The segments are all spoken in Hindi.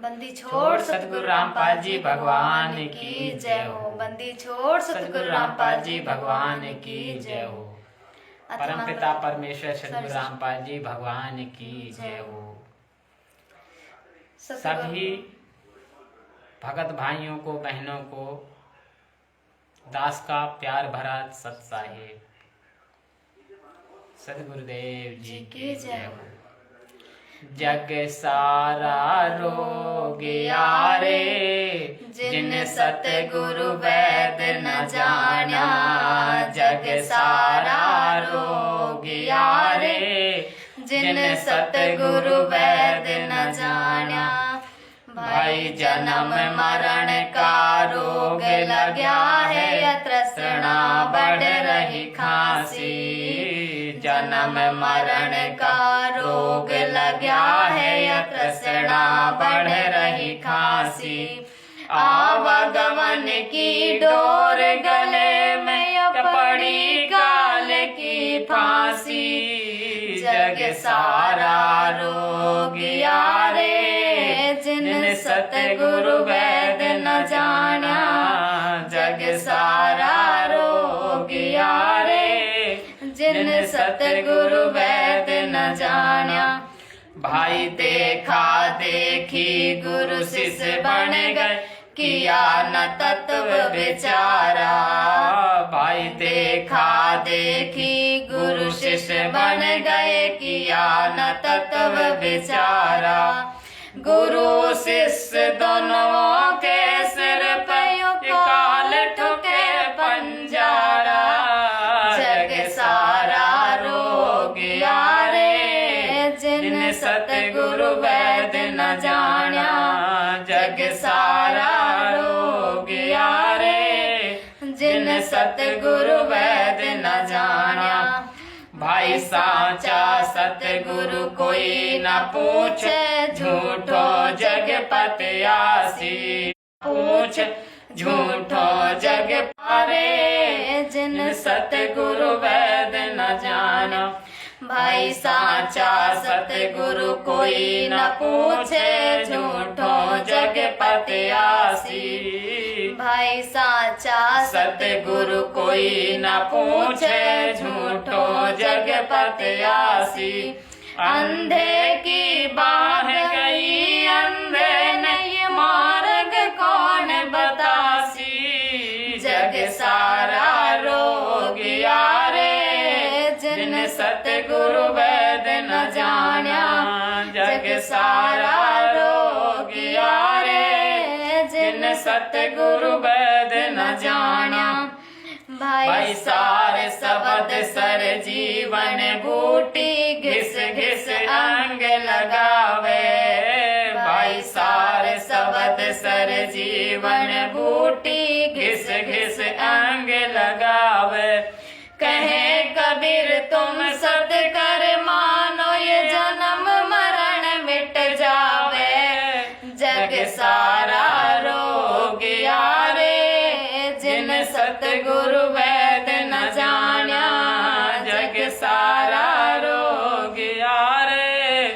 बंदी छोड़ सतगुरु रामपाल जी भगवान की जय हो। बंदी छोड़ सतगुरु रामपाल जी भगवान की जय हो। परमपिता परमेश्वर सतगुरु रामपाल जी भगवान की जय हो। सभी भगत भाइयों को, बहनों को दास का प्यार भरा सत साहिब सतगुरुदेव जी की जय हो। जग सारा रोग यारे, जिन सतगुरु वैद न जान्या। जग सारा रोग यारे, जिन सतगुरु वैद न जान्या। भाई जन्म मरण का रोग लग्या है, तृष्णा बढ़ रही खांसी। जन्म मरण का रोग लग्या है, तृष्णा बढ़ रही खांसी। आवागमन की डोर गले में पड़ी काल की फांसी। जग सारा रोग यारे, जिन सतगुरु वैद न जान्या। जग सारा रोग यारे, जिन सतगुरु वैद न जान्या। भाई देखा देखी गुरु शिष्य बन गए, किया न तत्व विचारा। भाई देखा देखी गुरु शिष्य बन गए, किया न तत्व विचारा। गुरु शिष्य दोनों के सिर पे काल ठुके पंजारा। जग सारा रोग यारे, जिन सतगुरु वैद न जान्या। जग सारा रोग यारे, जिन सतगुरु वैद न जान्या। भाई साचा सतगुरु कोई न पूछे, झूठो जगपत आसी। पूछ झूठो जग पारे, जिन सतगुरु वैद न जाना। भाई साचा सतगुरु कोई न पूछे, झूठो जगपत आसी। भाई साचा सतगुरु कोई न पूछे, झूठो जगपत आसी। अंधे की बाह गई, अंधे नहीं मार्ग कौन बतासी। जग सारा रोग यारे, जिन सतगुरु वैद न जान्या। जग सारा रोग यारे, जिन सतगुरु वैद न जान्या। भाई सार सबद सर जीवन बूटी, घिस घिस अंग लगावे। भाई सार सबद सर जीवन बूटी, घिस घिस अंग लगावे। कहे कबीर तुम सत कर मानो, ये जन्म मरण मिट जावे। जग सारा रोग यारे, जिन सतगुरु वैद न जान्या। जग सारा रोग यारे,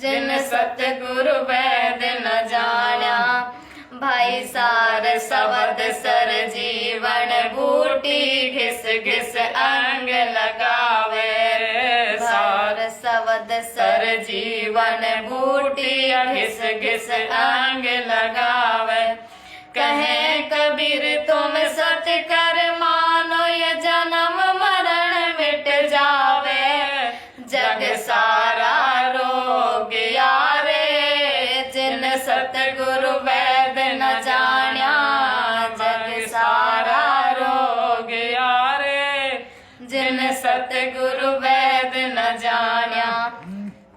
जिन सतगुरु वैद न जान्या। भाई सार सबद सर जीवन बूटी, घिस घिस अंग लगावे। सार सबद सर जीवन बूटी, घिस घिस अंग लगावे। कहे कबीर तुम सत कर मानो, ये जन्म मरण मिट जावे। जग सारा रोग यारे, जिन सतगुरु वैद न जान्या। जग सारा रोग यारे, जिन सतगुरु वैद न जान्या।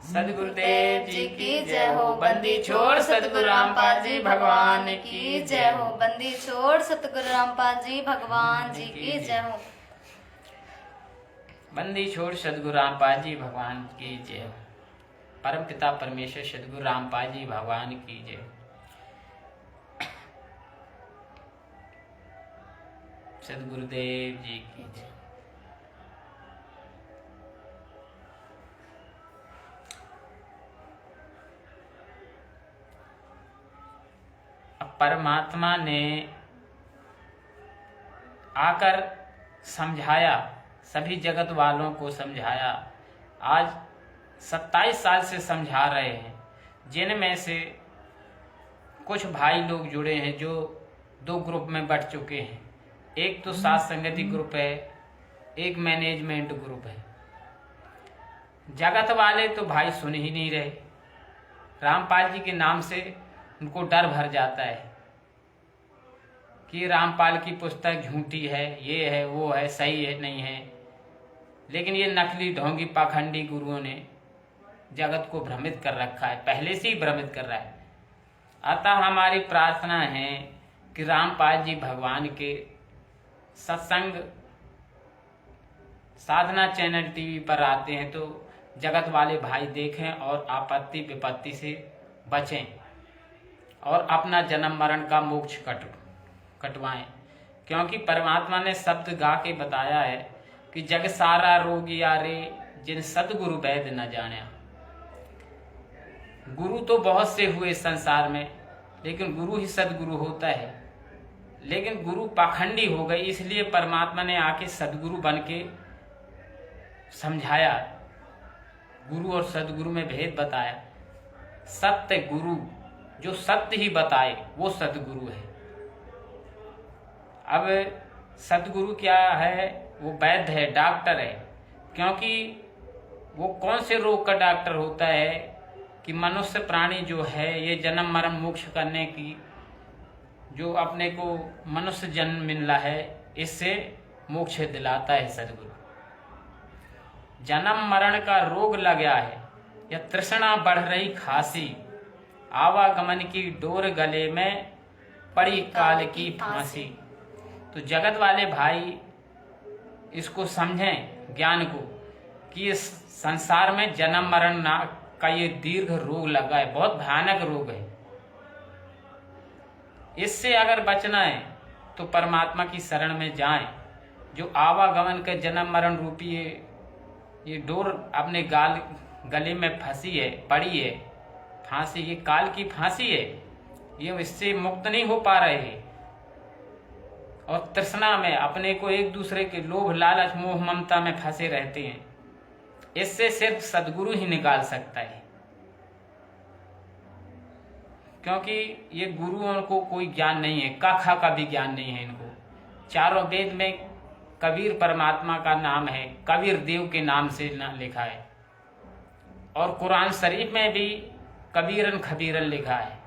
सतगुरुदेव जी की जय हो। बंदी छोड़ सतगुरु रामपाल जी भगवान की जय हो। बंदी छोड़ सतगुरु रामपाल जी भगवान जी की जय हो। बंदी छोड़ सतगुरु रामपाल जी भगवान की जय हो। परमपिता परमेश्वर सतगुरु रामपाल जी भगवान की जय हो। सतगुरुदेव जी की जय। परमात्मा ने आकर समझाया, सभी जगत वालों को समझाया। आज 27 साल से समझा रहे हैं, जिनमें से कुछ भाई लोग जुड़े हैं जो 2 ग्रुप में बट चुके हैं। एक तो साथ संगति ग्रुप है, एक मैनेजमेंट ग्रुप है। जगत वाले तो भाई सुन ही नहीं रहे। रामपाल जी के नाम से उनको डर भर जाता है कि रामपाल की पुस्तक झूठी है, ये है वो है, सही है नहीं है। लेकिन ये नकली ढोंगी पाखंडी गुरुओं ने जगत को भ्रमित कर रखा है, पहले से ही भ्रमित कर रहा है। अतः हमारी प्रार्थना है कि रामपाल जी भगवान के सत्संग साधना चैनल टीवी पर आते हैं तो जगत वाले भाई देखें और आपत्ति विपत्ति से बचें और अपना जन्म मरण का मोक्ष कटवाएं। क्योंकि परमात्मा ने शब्द गा के बताया है कि जग सारा रोग यारे जिन सदगुरु वैद्य न जाने। गुरु तो बहुत से हुए संसार में, लेकिन गुरु ही सदगुरु होता है। लेकिन गुरु पाखंडी हो गए, इसलिए परमात्मा ने आके सदगुरु बन के समझाया, गुरु और सदगुरु में भेद बताया। सत्य गुरु जो सत्य ही बताए वो सदगुरु है। अब सदगुरु क्या है? वो वैद्य है, डॉक्टर है। क्योंकि वो कौन से रोग का डॉक्टर होता है कि मनुष्य प्राणी जो है ये जन्म मरण मोक्ष करने की जो अपने को मनुष्य जन्म मिला है इससे मोक्ष दिलाता है सदगुरु। जन्म मरण का रोग लग गया है या तृष्णा बढ़ रही खांसी, आवागमन की डोर गले में पड़ी काल की फांसी। तो जगत वाले भाई इसको समझें ज्ञान को कि इस संसार में जन्म मरण ना का ये दीर्घ रोग लगा है, बहुत भयानक रोग है। इससे अगर बचना है तो परमात्मा की शरण में जाएं। जो आवागमन के जन्म मरण रूपी ये डोर अपने गले में फंसी है, पड़ी है फांसी, ये काल की फांसी है, ये इससे मुक्त नहीं हो पा रहे हैं। और तृष्णा में अपने को एक दूसरे के लोभ लालच मोह ममता में फंसे रहते हैं। इससे सिर्फ सदगुरु ही निकाल सकता है। क्योंकि ये गुरुओं को कोई ज्ञान नहीं है, काखा का भी ज्ञान नहीं है इनको। चारों वेद में कबीर परमात्मा का नाम है, कबीर देव के नाम से लिखा है। और कुरान शरीफ में भी कबीरन खबीरन लिखा है।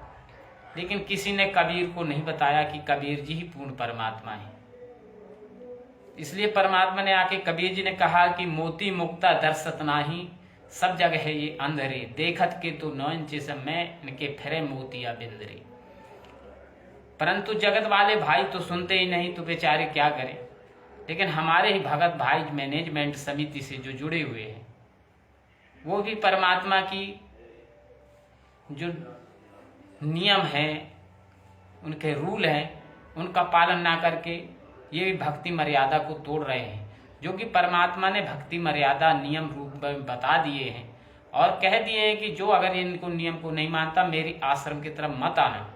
लेकिन किसी ने कबीर को नहीं बताया कि कबीर जी ही पूर्ण परमात्मा है। इसलिए परमात्मा ने आके कबीर जी ने कहा कि मोती मुक्ता दर्शत नाही, सब जगह है ये अंधेरे, देखत के तो 9 इंच से मैं इनके फिरे मोतिया बिंदरे। परंतु जगत वाले भाई तो सुनते ही नहीं, तो बेचारे क्या करें। लेकिन हमारे ही भगत भाई मैनेजमेंट समिति से जो जुड़े हुए हैं वो भी परमात्मा की जो नियम है, उनके रूल हैं, उनका पालन ना करके ये भी भक्ति मर्यादा को तोड़ रहे हैं। जो कि परमात्मा ने भक्ति मर्यादा नियम रूप में बता दिए हैं और कह दिए हैं कि जो अगर इनको नियम को नहीं मानता मेरी आश्रम की तरफ मत आना।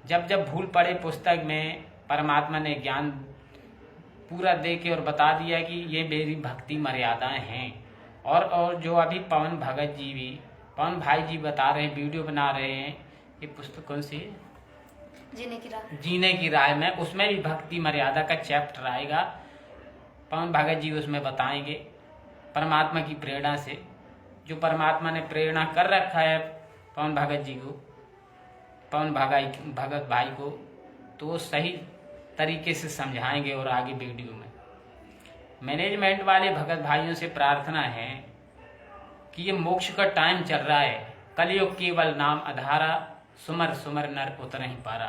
जब जब भूल पड़े पुस्तक में परमात्मा ने ज्ञान पूरा दे के और बता दिया कि ये मेरी भक्ति मर्यादाएं हैं। और जो अभी पवन भगत जी भी, पवन भाई जी बता रहे हैं, वीडियो बना रहे हैं, ये पुस्तक कौन सी है? जीने की राह में, उसमें भी भक्ति मर्यादा का चैप्टर आएगा। पवन भगत जी उसमें बताएंगे परमात्मा की प्रेरणा से, जो परमात्मा ने प्रेरणा कर रखा है पवन भगत जी को, पवन भगत भाई को, तो वो सही तरीके से समझाएंगे। और आगे वीडियो में मैनेजमेंट वाले भगत भाइयों से प्रार्थना है कि ये मोक्ष का टाइम चल रहा है, कलयुग केवल नाम आधारा, सुमर सुमर नर उतर ही पारा।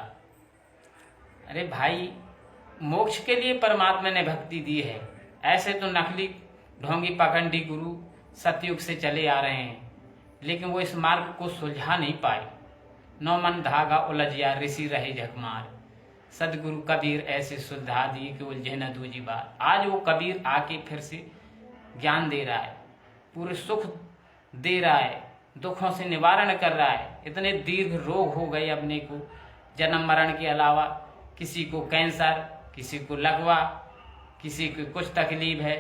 अरे भाई, मोक्ष के लिए परमात्मा ने भक्ति दी है। ऐसे तो नकली ढोंगी पाखंडी गुरु सतयुग से चले आ रहे हैं, लेकिन वो इस मार्ग को सुलझा नहीं पाए। 9 मन धागा उलझिया ऋषि रहे झकमार, सदगुरु कबीर ऐसे सुलझा दिए कि उलझे न दूजी बार। आज वो कबीर आके फिर से ज्ञान दे रहा है, पूरे सुख दे रहा है, दुखों से निवारण कर रहा है। इतने दीर्घ रोग हो गए अपने को, जन्म मरण के अलावा, किसी को कैंसर, किसी को लकवा, किसी को कुछ तकलीफ है,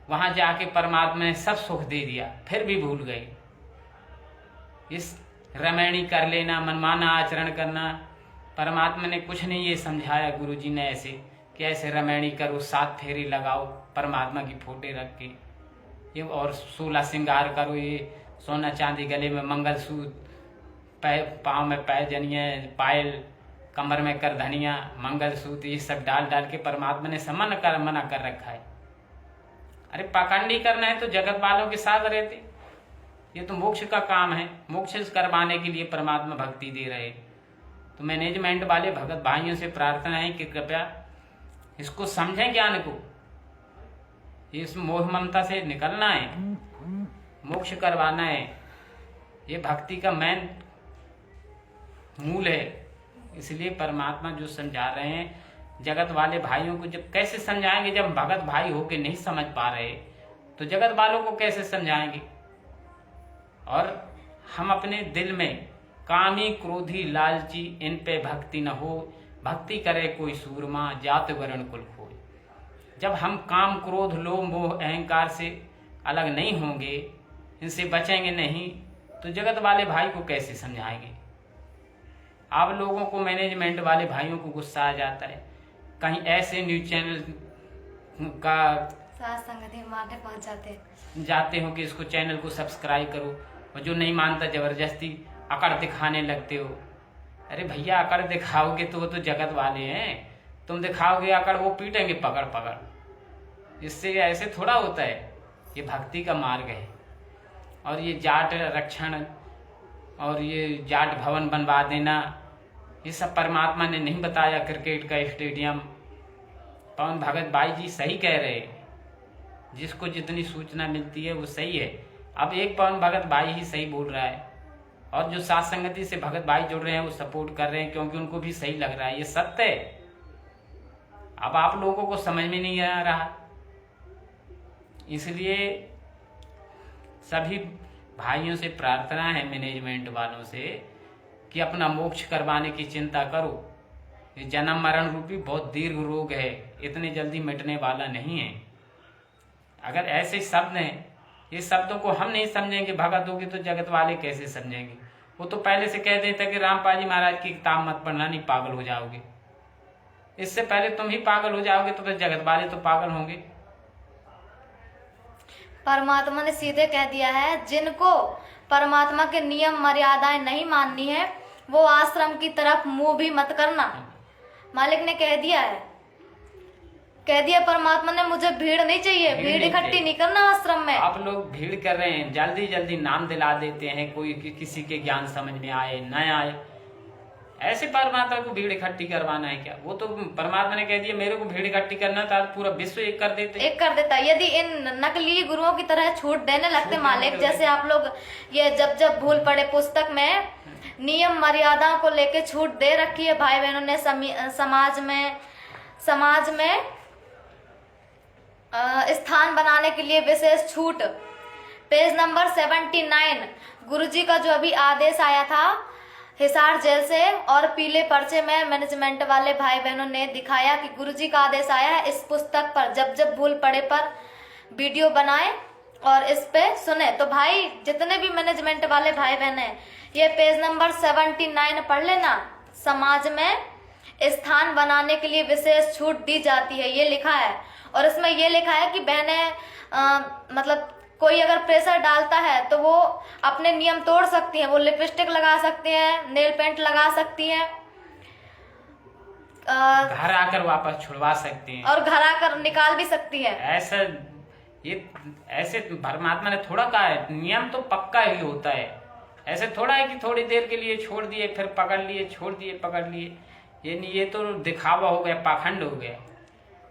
वहां जाके परमात्मा ने सब सुख दे दिया, फिर भी भूल गए। इस रमैणी कर लेना, मनमाना आचरण करना, परमात्मा ने कुछ नहीं ये समझाया गुरु जी ने ऐसे कि ऐसे रमैणी करो, 7 फेरे लगाओ परमात्मा की फोटे रख के, ये और 16 श्रृंगार करो, ये सोना चांदी, गले में मंगलसूत्र, पाँव में पैजनिया, पायल, कमर में करधनिया, मंगलसूत्र, ये सब डाल डाल के परमात्मा ने मना कर रखा है। अरे पाखंडी करना है तो जगत वालों के साथ रहते, ये तो मोक्ष का काम है, मोक्ष करवाने के लिए परमात्मा भक्ति दे रहे। तो मैनेजमेंट वाले भगत भाइयों से प्रार्थना है कि कृपया इसको समझें, ज्ञान को, इस मोह ममता से निकलना है, मोक्ष करवाना है, ये भक्ति का मेन मूल है। इसलिए परमात्मा जो समझा रहे हैं, जगत वाले भाइयों को जब कैसे समझाएंगे, जब भगत भाई होके नहीं समझ पा रहे तो जगत वालों को कैसे समझाएंगे। और हम अपने दिल में कामी क्रोधी लालची इन पे भक्ति न हो, भक्ति करे कोई सूरमा, जात वर्ण कुल खोए। जब हम काम क्रोध लोभ मोह अहंकार से अलग नहीं होंगे, इनसे बचेंगे नहीं, तो जगत वाले भाई को कैसे समझाएंगे। आप लोगों को, मैनेजमेंट वाले भाइयों को गुस्सा आ जाता है, कहीं ऐसे न्यूज चैनल का जाते हो कि इसको चैनल को सब्सक्राइब करो, और जो नहीं मानता जबरदस्ती अकड़ दिखाने लगते हो। अरे भैया, अकड़ दिखाओगे तो वो तो जगत वाले हैं, तुम दिखाओगे अकड़, वो पीटेंगे पकड़ पकड़। इससे ऐसे थोड़ा होता है, ये भक्ति का मार्ग है। और ये जाट रक्षण और ये जाट भवन बनवा देना, ये सब परमात्मा ने नहीं बताया। क्रिकेट का स्टेडियम, पवन भगत भाई जी सही कह रहे हैं, जिसको जितनी सूचना मिलती है वो सही है। अब एक पवन भगत भाई ही सही बोल रहा है, और जो साथ संगति से भगत भाई जुड़ रहे हैं वो सपोर्ट कर रहे हैं, क्योंकि उनको भी सही लग रहा है, ये सत्य है। अब आप लोगों को समझ में नहीं आ रहा, इसलिए सभी भाइयों से प्रार्थना है, मैनेजमेंट वालों से, कि अपना मोक्ष करवाने की चिंता करो। ये जन्म मरण रूपी बहुत दीर्घ रोग है, इतनी जल्दी मिटने वाला नहीं है। अगर ऐसे शब्द हैं, ये शब्दों को हम नहीं समझेंगे भगत होगी, तो जगत वाले कैसे समझेंगे। वो तो पहले से कह देते कि रामपाल जी महाराज की किताब मत पढ़ना, नहीं पागल हो जाओगे। इससे पहले तुम ही पागल हो जाओगे, तो फिर जगत वाले तो पागल होंगे। परमात्मा ने सीधे कह दिया है, जिनको परमात्मा के नियम मर्यादाएं नहीं माननी है, वो आश्रम की तरफ मुंह भी मत करना। मालिक ने कह दिया है, कह दिया परमात्मा ने, मुझे भीड़ नहीं चाहिए, भीड़ इकट्ठी नहीं करना आश्रम में। आप लोग भीड़ कर रहे हैं, जल्दी जल्दी नाम दिला देते हैं, कोई किसी के ज्ञान समझ में आए न आए। ऐसे परमात्मा को भीड़ इकट्ठी करवाना है क्या? वो तो परमात्मा ने कह दिया, मेरे को भीड़ इकट्ठी करना था, पूरा विश्व एक कर देता। यदि इन नकली गुरुओं की तरह छूट देने लगते मालिक, जैसे आप लोग ये जब भूल पड़े पुस्तक में नियम मर्यादाओं को लेके छूट दे रखी है भाई बहनों ने, समाज में स्थान बनाने के लिए विशेष छूट। पेज नंबर 79, गुरुजी का जो अभी आदेश आया था हिसार जेल से, और पीले पर्चे में मैनेजमेंट वाले भाई बहनों ने दिखाया कि गुरुजी का आदेश आया है, इस पुस्तक पर जब भूल पड़े पर वीडियो बनाए और इस पे सुने। तो भाई जितने भी मैनेजमेंट वाले भाई बहन हैं, ये पेज नंबर 79 पढ़ लेना। समाज में स्थान बनाने के लिए विशेष छूट दी जाती है, ये लिखा है। और इसमें ये लिखा है कि बहनें मतलब कोई अगर प्रेशर डालता है तो वो अपने नियम तोड़ सकती हैं, वो लिपस्टिक लगा सकती हैं, नेल पेंट लगा सकती हैं, घर आकर वापस छुड़वा सकती हैं, और घर आकर निकाल भी सकती है। ऐसे परमात्मा ने थोड़ा कहा है, नियम तो पक्का ही होता है। ऐसे थोड़ा है कि थोड़ी देर के लिए छोड़ दिए, फिर पकड़ लिए, छोड़ दिए, पकड़ लिए। ये तो दिखावा हो गया, पाखंड हो गया।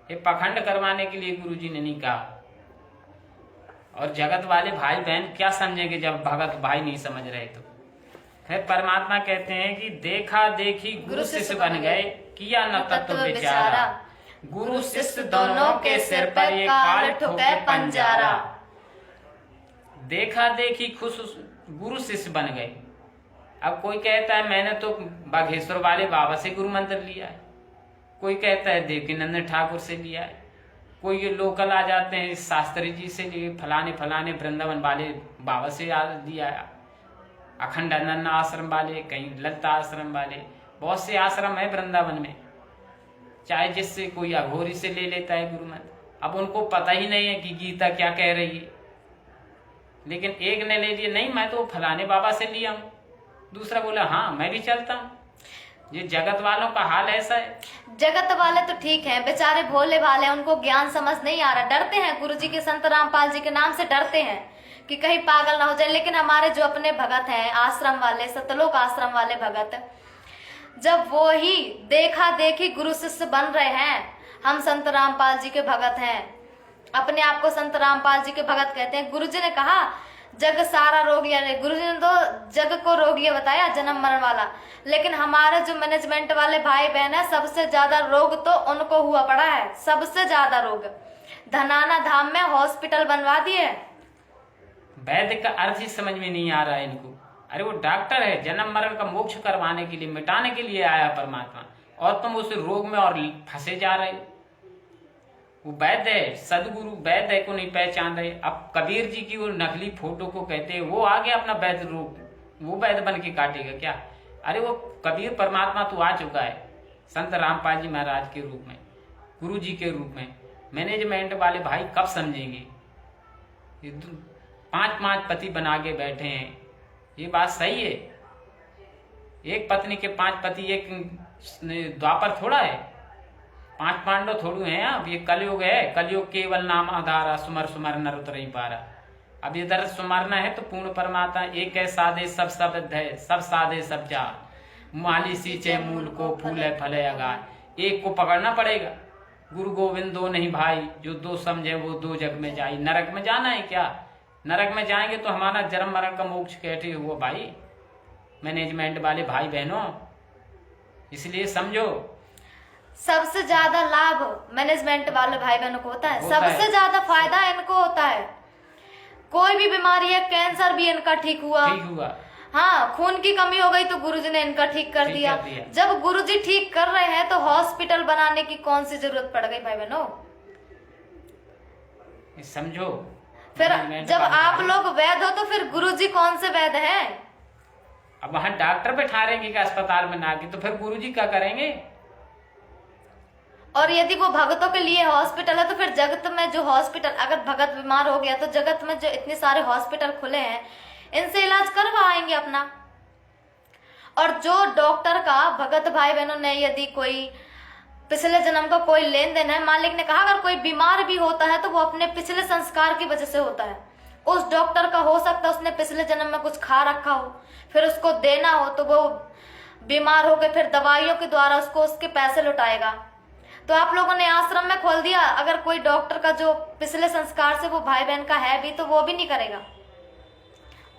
ये पाखंड करवाने के लिए गुरुजी ने नहीं कहा। और जगत वाले भाई बहन क्या समझेंगे जब भगत भाई नहीं समझ रहे। तो फिर परमात्मा कहते हैं कि देखा देखी गुरु शिष्य बन गए, किया न तत्व विचारा, गुरु शिष्य दोनों के सिर पर ये काल ठोके पंजारा। देखा देखी गुरु शिष्य बन गए। अब कोई कहता है मैंने तो बाघेश्वर वाले बाबा से गुरु मंत्र लिया है, कोई कहता है देवकीनंदन ठाकुर से लिया है, कोई ये लोकल आ जाते हैं शास्त्री जी से लिए, फलाने फलाने वृंदावन वाले बाबा से लिया है, अखंडानंद आश्रम वाले, कहीं ललिता आश्रम वाले, बहुत से आश्रम है वृंदावन में, चाहे जिससे कोई अघोरी से ले लेता है गुरु मंत्र। अब उनको पता ही नहीं है कि गीता क्या कह रही है, लेकिन एक ने ले लिया, नहीं मैं तो फलाने बाबा से लिया हूं, दूसरा बोला हाँ मैं भी चलता हूँ। ये जगत वालों का हाल ऐसा है। जगत वाले तो ठीक हैं, बेचारे भोले भाले, उनको ज्ञान समझ नहीं आ रहा, डरते हैं गुरुजी के, संत रामपाल जी के नाम से डरते हैं कि कहीं पागल ना हो जाए। लेकिन हमारे जो अपने भगत हैं आश्रम वाले, सतलोक आश्रम वाले भगत, जब वो ही देखा देखी गुरु शिष्य बन रहे हैं, हम संत रामपाल जी के भगत हैं, अपने आप को संत रामपाल जी के भगत कहते हैं। गुरुजी ने कहा जग सारा रोगिया, गुरुजी ने तो जग को रोगिया बताया, जन्म मरण वाला, लेकिन हमारे जो मैनेजमेंट वाले भाई बहन है, सबसे ज्यादा रोग तो उनको हुआ पड़ा है, सबसे ज्यादा रोग। धनाना धाम में हॉस्पिटल बनवा दिए। वैद्य का अर्थ ही समझ में नहीं आ रहा है इनको। अरे वो डॉक्टर है, जन्म मरण का मोक्ष करवाने के लिए, मिटाने के लिए आया परमात्मा, और तुम उस रोग में और फंसे जा रहे हो। वो वैद्य है, सदगुरु वैद्य को नहीं पहचान रहे। अब कबीर जी की वो नकली फोटो को कहते हैं वो आगे अपना वैद्य रूप, वो वैद्य बन के काटेगा क्या? अरे वो कबीर परमात्मा तो आ चुका है संत रामपाल जी महाराज के रूप में, गुरु जी के रूप में। मैनेजमेंट वाले भाई कब समझेंगे? ये 5 पति बना के बैठे हैं, ये बात सही है? एक पत्नी के 5 पति, एक द्वापर थोड़ा है, 5 पांडव थोड़े हैं। अब ये कलयुग है, कलयुग केवल नाम आधारा, सुमर सुमर नर उतर ही पारा। अब इधर सुमरना है तो पूर्ण परमात्मा एक है, साधे सब शब्द है, सब साधे सब जा, माली सींचे मूल को, फूल है फल है अगार। एक को पकड़ना पड़ेगा, गुरु गोविंद दो नहीं भाई, जो दो समझे वो दो जग में जाई। नरक में जाना है क्या? नरक में जाएंगे तो हमारा जन्म मरण का मोक्ष कैसे हुआ भाई? मैनेजमेंट वाले भाई बहनों, इसलिए समझो सबसे ज्यादा लाभ मैनेजमेंट वाले भाई बहनों को होता है, सबसे ज्यादा फायदा इनको होता है। कोई भी बीमारी है, कैंसर भी इनका ठीक हुआ। हाँ, खून की कमी हो गई तो गुरुजी ने इनका ठीक कर दिया। जब गुरुजी ठीक कर रहे हैं तो हॉस्पिटल बनाने की कौन सी जरूरत पड़ गई भाई बहनों? समझो। फिर जब आप लोग वैद्य हो तो फिर गुरुजी कौन से वैद्य हैं? अब वहां डॉक्टर बैठा रहेंगे कि अस्पताल में ना के, तो फिर गुरुजी क्या करेंगे? और यदि वो भगतों के लिए हॉस्पिटल है तो फिर जगत में जो हॉस्पिटल, अगर भगत बीमार हो गया तो जगत में जो इतने सारे हॉस्पिटल खुले हैं, इनसे इलाज करवाएंगे अपना। और जो डॉक्टर का भगत भाई बहनों ने यदि कोई पिछले जन्म का कोई लेन देन है, मालिक ने कहा अगर कोई बीमार भी होता है तो वो अपने पिछले संस्कार की वजह से होता है। उस डॉक्टर का हो सकता है उसने पिछले जन्म में कुछ खा रखा हो, फिर उसको देना हो तो वो बीमार हो गए, फिर दवाइयों के द्वारा उसको उसके पैसे लौटाएगा। तो आप लोगों ने आश्रम में खोल दिया, अगर कोई डॉक्टर का जो पिछले संस्कार से वो भाई बहन का है भी तो वो भी नहीं करेगा।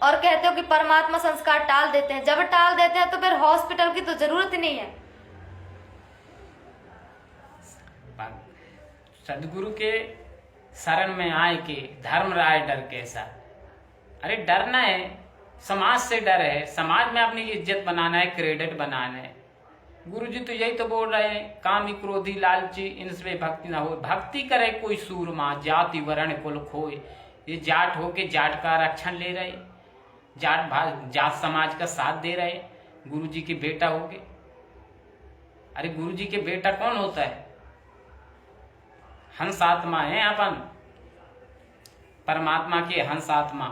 और कहते हो कि परमात्मा संस्कार टाल देते हैं, जब टाल देते हैं तो फिर हॉस्पिटल की तो जरूरत ही नहीं है। सदगुरु के शरण में आए के धर्म राय डर कैसा? अरे डरना है, समाज से डर है, समाज में अपनी इज्जत बनाना है, क्रेडिट बनाना है। गुरुजी तो यही तो बोल रहे हैं, कामी क्रोधी लालची इनसे भक्ति ना हो। भक्ति करे कोई सूरमा, जाति वर्ण कुल खोए। ये जाट होके जाट का रक्षण ले रहे, जाट समाज का साथ दे रहे गुरुजी के बेटा होके। अरे गुरुजी के बेटा कौन होता है? हंस आत्मा है अपन, परमात्मा के हंस आत्मा,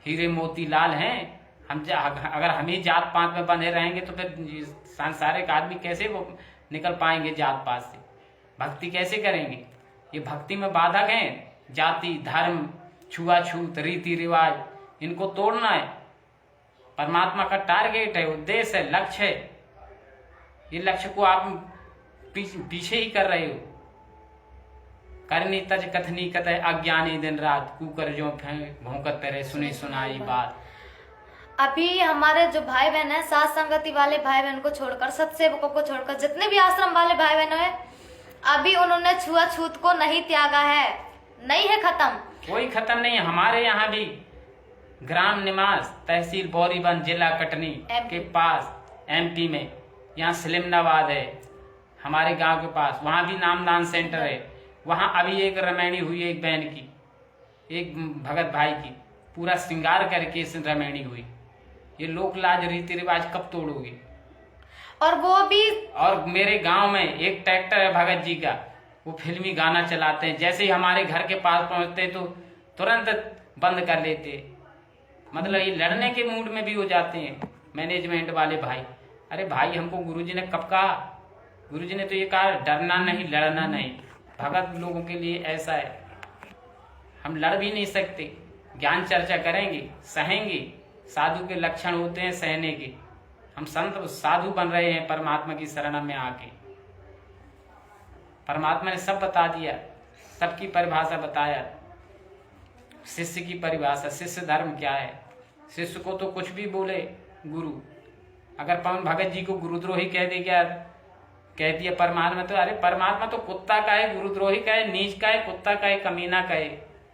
हीरे मोती लाल हैं हम। अगर हम ही जात पात में बंधे रहेंगे तो फिर सांसारिक आदमी कैसे वो निकल पाएंगे जात पात से? भक्ति कैसे करेंगे? ये भक्ति में बाधक हैं। जाति धर्म छुआछूत रीति रिवाज, इनको तोड़ना है। परमात्मा का टारगेट है, उद्देश्य है, लक्ष्य है। ये लक्ष्य को आप पीछे ही कर रहे हो। करनी तज कथनी कतः अज्ञानी दिन रात, कुकर जो भौंकत तेरे सुनी सुनाई बात। अभी हमारे जो भाई बहन है, साथ संगति वाले भाई बहन को छोड़कर, सत्सेवकों को छोड़कर, जितने भी आश्रम वाले भाई बहन है, अभी उन्होंने छुआछूत को नहीं त्यागा है, नहीं है खत्म। कोई खत्म नहीं है। हमारे यहाँ भी ग्राम निवास, तहसील बोरीबंद, जिला कटनी के पास, MP में। यहाँ सलिमनाबाद है हमारे गांव के पास, वहाँ भी नामदान सेंटर है। वहाँ अभी एक रमैनी हुई, एक बहन की, एक भगत भाई की, पूरा श्रृंगार करके इस रमैनी हुई। ये लोक लाज रीति रिवाज कब तोड़ोगे? और वो भी, और मेरे गांव में एक ट्रैक्टर है भगत जी का, वो फिल्मी गाना चलाते हैं, जैसे ही हमारे घर के पास पहुंचते तो तुरंत बंद कर लेते। मतलब ये लड़ने के मूड में भी हो जाते हैं मैनेजमेंट वाले भाई। अरे भाई, हमको गुरुजी ने कब कहा? गुरुजी ने तो ये कहा डरना नहीं, लड़ना नहीं। भगत लोगों के लिए ऐसा है, हम लड़ भी नहीं सकते, ज्ञान चर्चा करेंगे, सहेंगे। साधु के लक्षण होते हैं सहने के। हम संत साधु बन रहे हैं परमात्मा की शरण में आके। परमात्मा ने सब बता दिया, सबकी परिभाषा बताया। शिष्य की परिभाषा, शिष्य धर्म क्या है। शिष्य को तो कुछ भी बोले गुरु, अगर पवन भगत जी को गुरुद्रोही कह दे, क्या कह दिया परमात्मा, तो अरे परमात्मा तो कुत्ता का है, गुरुद्रोही का है, नीच का है, कुत्ता का है, कमीना का है,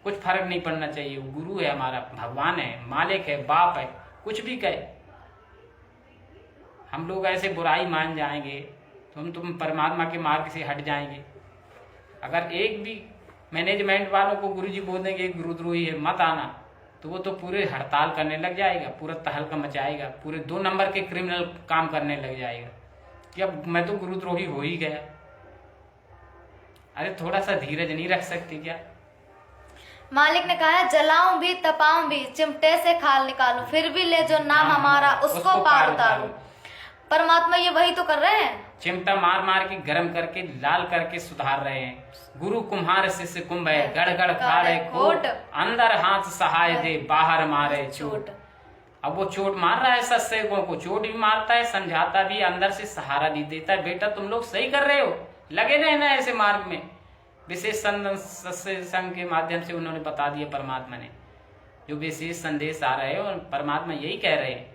कुछ फर्क नहीं पड़ना चाहिए। वो गुरु है हमारा, भगवान है, मालिक है, बाप है, कुछ भी कहे। हम लोग ऐसे बुराई मान जाएंगे तो तुम परमात्मा के मार्ग से हट जाएंगे। अगर एक भी मैनेजमेंट वालों को गुरुजी बोल देंगे गुरुद्रोही है, मत आना, तो वो तो पूरे हड़ताल करने लग जाएगा, पूरा तहलका मचाएगा, पूरे 2 नंबर के क्रिमिनल काम करने लग जाएगा कि अब मैं तो गुरुद्रोही हो ही गया। अरे थोड़ा सा धीरज नहीं रख सकती क्या? मालिक ने कहा है जलाऊं भी तपाऊं भी, चिमटे से खाल निकालूं, फिर भी ले जो नाम हमारा उसको पार उतारूं। परमात्मा ये वही तो कर रहे हैं, चिमटा मार मार के गरम करके लाल करके सुधार रहे हैं। गुरु कुम्हार शिष्य कुंभ है, गड़ गड़ खाड़े कोट, अंदर हाथ सहाय दे, बाहर मारे चोट। अब वो चोट मार रहा है सत्सेवकों को, चोट भी मारता है, समझाता भी, अंदर से सहारा भी देता है। बेटा तुम लोग सही कर रहे हो, लगे रहना ऐसे मार्ग में। विशेष संग के माध्यम से उन्होंने बता दिया परमात्मा ने, जो विशेष संदेश आ रहे हैं, और परमात्मा यही कह रहे हैं।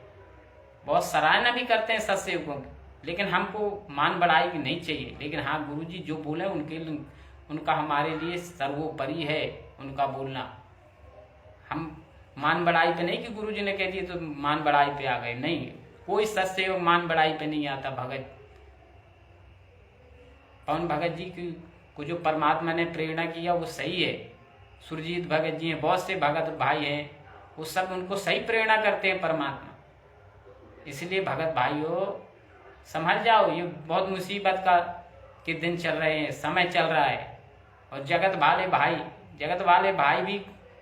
बहुत सराहना भी करते हैं सत्सेवकों की, लेकिन हमको मान बढ़ाई भी नहीं चाहिए। लेकिन हाँ, गुरुजी जो बोले उनका हमारे लिए सर्वोपरि है, उनका बोलना। हम मान बढ़ाई पे नहीं कि गुरुजी ने कह दिया तो मान बढ़ाई पे आ गए, नहीं। कोई सत्सेवक मान बढ़ाई पे नहीं आता। भगत पवन भगत जी को जो परमात्मा ने प्रेरणा किया वो सही है। सुरजीत भगत जी हैं, बहुत से भगत भाई हैं, वो सब उनको सही प्रेरणा करते हैं परमात्मा। इसलिए भगत भाइयों संभल जाओ, ये बहुत मुसीबत के दिन चल रहे हैं, समय चल रहा है। और जगत वाले भाई भी,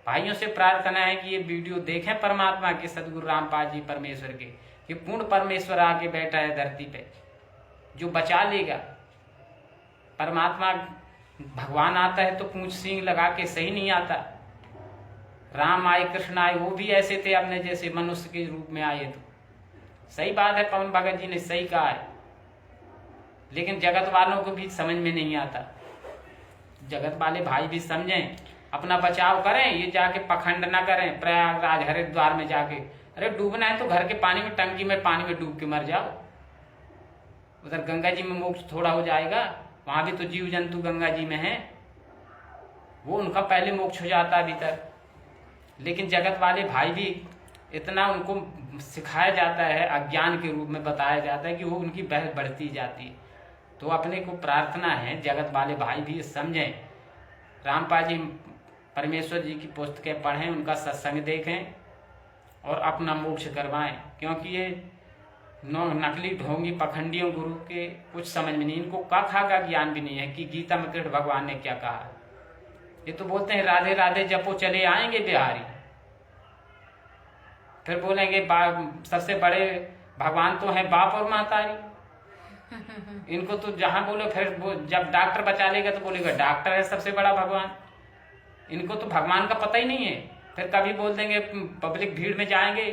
भाइयों से प्रार्थना है कि ये वीडियो देखें परमात्मा के, सदगुरु रामपाल जी परमेश्वर के, कि पूर्ण परमेश्वर आके बैठा है धरती पे, जो बचा लेगा। परमात्मा भगवान आता है तो पूंछ सींग लगा के सही नहीं आता। राम आए, कृष्ण आए, वो भी ऐसे थे अपने जैसे मनुष्य के रूप में आए। तो सही बात है, पवन भगत जी ने सही कहा है, लेकिन जगत वालों को भी समझ में नहीं आता। जगत वाले भाई भी समझें, अपना बचाव करें, ये जाके पखंड ना करें प्रयागराज हरिद्वार में जाके। अरे डूबना है तो घर के पानी में, टंकी में पानी में डूब के मर जाओ। उधर गंगा जी में मोक्ष थोड़ा हो जाएगा, वहां भी तो जीव जंतु गंगा जी में है, वो उनका पहले मोक्ष हो जाता अभी तक। लेकिन जगत वाले भाई भी इतना उनको सिखाया जाता है, अज्ञान के रूप में बताया जाता है कि वो उनकी बहस बढ़ती जाती है। तो अपने को प्रार्थना है जगत वाले भाई भी समझें, रामपाल जी परमेश्वर जी की पुस्तकें पढ़ें, उनका सत्संग देखें और अपना मोक्ष करवाएं। क्योंकि ये नकली ढोंगी पखंडियों गुरु के कुछ समझ में नहीं, इनको कथा का ज्ञान भी नहीं है कि गीता में कृष्ण भगवान ने क्या कहा। ये तो बोलते हैं राधे राधे जपो चले आएंगे बिहारी, फिर बोलेंगे सबसे बड़े भगवान तो है बाप और महतारी। इनको तो जहां बोलो, फिर जब डॉक्टर बचा लेगा तो बोलेगा डॉक्टर है सबसे बड़ा भगवान। इनको तो भगवान का पता ही नहीं है। फिर कभी बोल देंगे पब्लिक भीड़ में जाएंगे,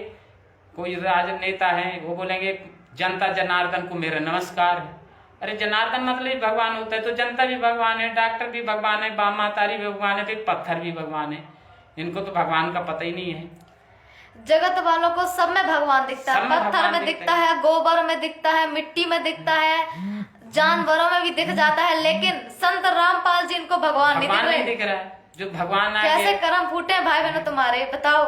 कोई राजनेता है, वो बोलेंगे जनता जनार्दन को मेरा नमस्कार। अरे जनार्दन मतलब भगवान होता है, तो जनता भी भगवान है, डॉक्टर भी भगवान है, बाप महतारी भी भगवान है, फिर पत्थर भी भगवान है। इनको तो भगवान का पता ही नहीं है। जगत वालों को सब में भगवान दिखता है, पत्थर में दिखता है, गोबर में दिखता है, मिट्टी में दिखता है, जानवरों में भी दिख जाता है, लेकिन संत रामपाल जी इनको भगवान नहीं दिख रहा है। जो भगवान कैसे कर्म फूटे भाई बहनों तुम्हारे, बताओ।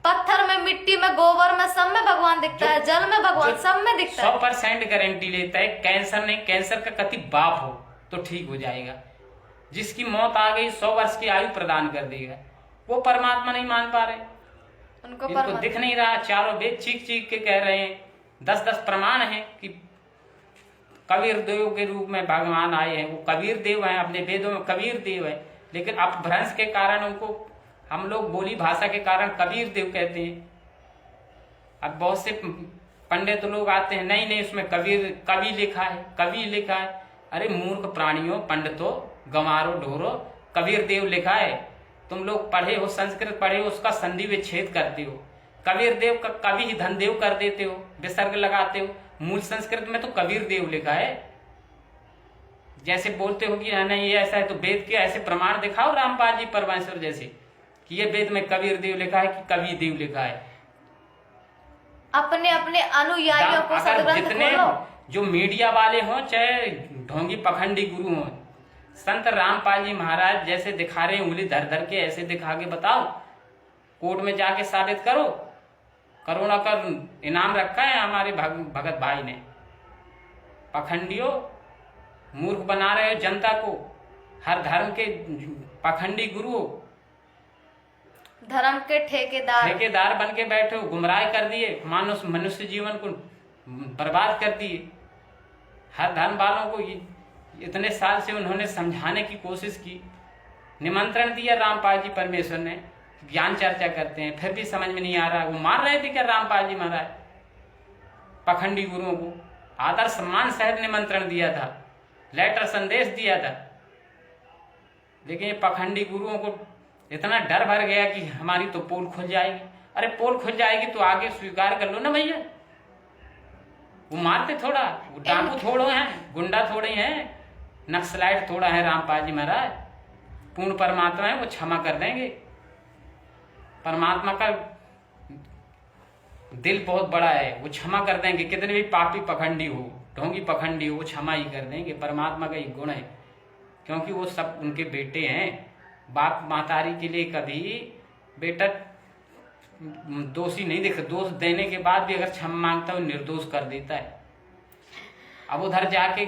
पत्थर में, मिट्टी में, गोबर में, सब में भगवान दिखता है, जल में भगवान, सब में दिखता है। 100% गारंटी लेता है। कैंसर नहीं, कैंसर का कति बाप हो तो ठीक हो जाएगा। जिसकी मौत आ गई 100 वर्ष की आयु प्रदान कर देगा, वो परमात्मा नहीं मान पा रहे, इनको दिख नहीं रहा। चारों वेद चीख चीख के कह रहे हैं, 10-10 प्रमाण है कि कबीर देव के रूप में भगवान आए हैं। वो कबीर देव हैं, अपने वेदों में कबीर देव है, लेकिन अपभ्रंश के कारण उनको हम लोग बोली भाषा के कारण कबीर देव कहते हैं। अब बहुत से पंडित लोग आते हैं, नहीं नहीं उसमें कवि लिखा है, कवि लिखा है। अरे मूर्ख प्राणियों, पंडितों, गंवारो ढोरो, कबीर देव लिखा है। तुम लोग पढ़े हो, संस्कृत पढ़े हो, उसका संधि विच्छेद करते हो। कबीर देव का कवि ही धनदेव कर देते हो, विसर्ग लगाते हो। मूल संस्कृत में तो कबीर देव लिखा है। जैसे बोलते हो कि नहीं ये ऐसा है, तो वेद के ऐसे प्रमाण दिखाओ रामपाल जी परमेश्वर जैसे, कि ये वेद में कबीर देव लिखा है कि कवि देव लिखा है। अपने अपने अनुयायियों को सदग्रंथ खोलो। जो मीडिया वाले हों चाहे ढोंगी पखंडी गुरु हों, संत रामपाल जी महाराज जैसे दिखा रहे उंगली धर धर के ऐसे दिखा के बताओ, कोर्ट में जाके साबित करो। करोड़ों का इनाम रखा है हमारे भगत भाई ने। पखंडियों, मूर्ख बना रहे हो जनता को, हर धर्म के पखंडी गुरु, धर्म के ठेकेदार बन के बैठे हो, गुमराह कर दिए, मनुष्य जीवन को बर्बाद कर दिए। हर धर्म वालों को इतने साल से उन्होंने समझाने की कोशिश की, निमंत्रण दिया रामपाल जी परमेश्वर ने, ज्ञान चर्चा करते हैं, फिर भी समझ में नहीं आ रहा। वो मार रहे थे क्या रामपाल जी महाराज पखंडी गुरुओं को? आदर सम्मान सहित निमंत्रण दिया था, लेटर संदेश दिया था, लेकिन ये पखंडी गुरुओं को इतना डर भर गया कि हमारी तो पोल खुल जाएगी। अरे पोल खुल जाएगी तो आगे स्वीकार कर लो ना भैया। वो मारते थोड़ा, वो डाकू थोड़ो हैं, गुंडा थोड़े हैं, नक्सलाइट थोड़ा है रामपाल जी महाराज। पूर्ण परमात्मा है, वो क्षमा कर देंगे। परमात्मा का दिल बहुत बड़ा है, वो क्षमा कर देंगे। कितने भी पापी पखंडी हो, ढोंगी पखंडी हो, वो क्षमा ही कर देंगे। परमात्मा का ही गुण है, क्योंकि वो सब उनके बेटे हैं। बाप मातारी के लिए कभी बेटा दोषी नहीं दिखता, दोष देने के बाद भी अगर क्षमा मांगता है वो निर्दोष कर देता है। अब उधर जाके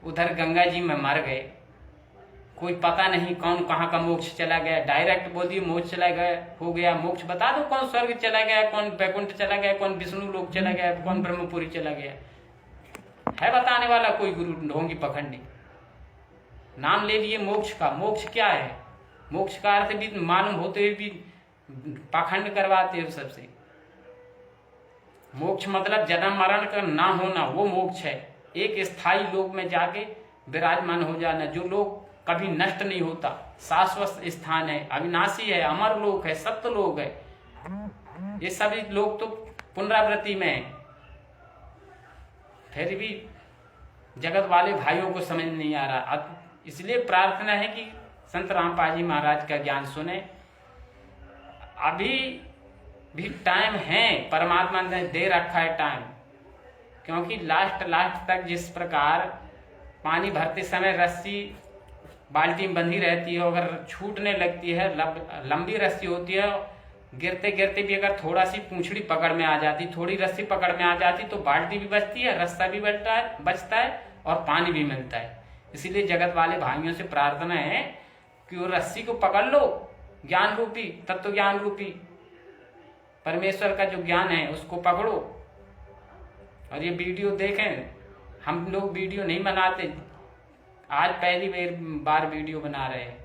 उधर गंगा जी में मर गए, कोई पता नहीं कौन कहाँ का मोक्ष चला गया। डायरेक्ट बोल दिए मोक्ष चला गया, हो गया मोक्ष। बता दो कौन स्वर्ग चला गया, कौन वैकुंठ चला गया, कौन विष्णु लोक चला गया, कौन ब्रह्मपुरी चला गया है? बताने वाला कोई गुरु ढोंगी पखंडी। नाम ले लिए मोक्ष का। मोक्ष क्या है? मोक्ष का अर्थ भी मालूम होते हुए भी पाखंड करवाते हो सबसे। मोक्ष मतलब जन्म मरण का ना होना, वो मोक्ष है। एक स्थायी लोक में जाके विराजमान हो जाना, जो लोक कभी नष्ट नहीं होता, शाश्वत स्थान है, अविनाशी है, अमर लोक है, सत्य लोक है। ये सभी लोग तो पुनरावृत्ति में है। फिर भी जगत वाले भाइयों को समझ नहीं आ रहा। इसलिए प्रार्थना है कि संत रामपाल जी महाराज का ज्ञान सुने। अभी भी टाइम है, परमात्मा ने दे रखा है टाइम, क्योंकि लास्ट तक जिस प्रकार पानी भरते समय रस्सी बाल्टी में बंधी रहती है, अगर छूटने लगती है, लंबी रस्सी होती है, गिरते गिरते भी अगर थोड़ा सी पूंछड़ी पकड़ में आ जाती, थोड़ी रस्सी पकड़ में आ जाती, तो बाल्टी भी बचती है, रस्सा भी बचता है और पानी भी मिलता है। इसीलिए जगत वाले भाइयों से प्रार्थना है कि वो रस्सी को पकड़ लो, ज्ञान रूपी, तत्व ज्ञान रूपी परमेश्वर का जो ज्ञान है उसको पकड़ो। और ये वीडियो देखें, हम लोग वीडियो नहीं बनाते, आज पहली बार वीडियो बना रहे हैं,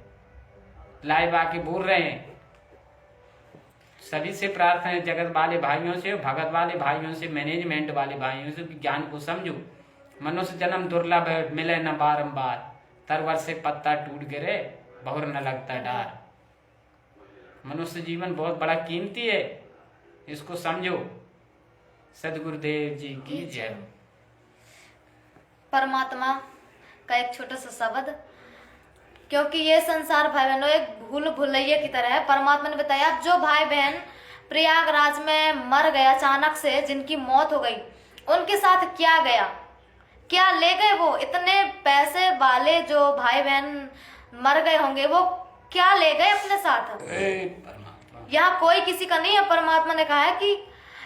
लाइव आके बोल रहे हैं। सभी से प्रार्थना है, जगत वाले भाइयों से, भगत वाले भाइयों से, मैनेजमेंट वाले भाइयों से, ज्ञान को समझो। मनुष्य जन्म दुर्लभ है, मिले न बारंबार, तरवर से पत्ता टूट गिरे, बहुर न लगता डार। मनुष्य जीवन बहुत बड़ा कीमती है, इसको समझो। सदगुरुदेव जी की जय। परमात्मा का एक छोटा सा शब्द, क्योंकि ये संसार भाई बहनों एक भूल भुलैया की तरह है। परमात्मा ने बताया, अब जो भाई बहन प्रयागराज में मर गए अचानक से, जिनकी मौत हो गई, उनके साथ क्या गया, क्या ले गए? वो इतने पैसे वाले जो भाई बहन मर गए होंगे, वो क्या ले गए अपने साथ? यहाँ कोई किसी का नहीं है। परमात्मा ने कहा है कि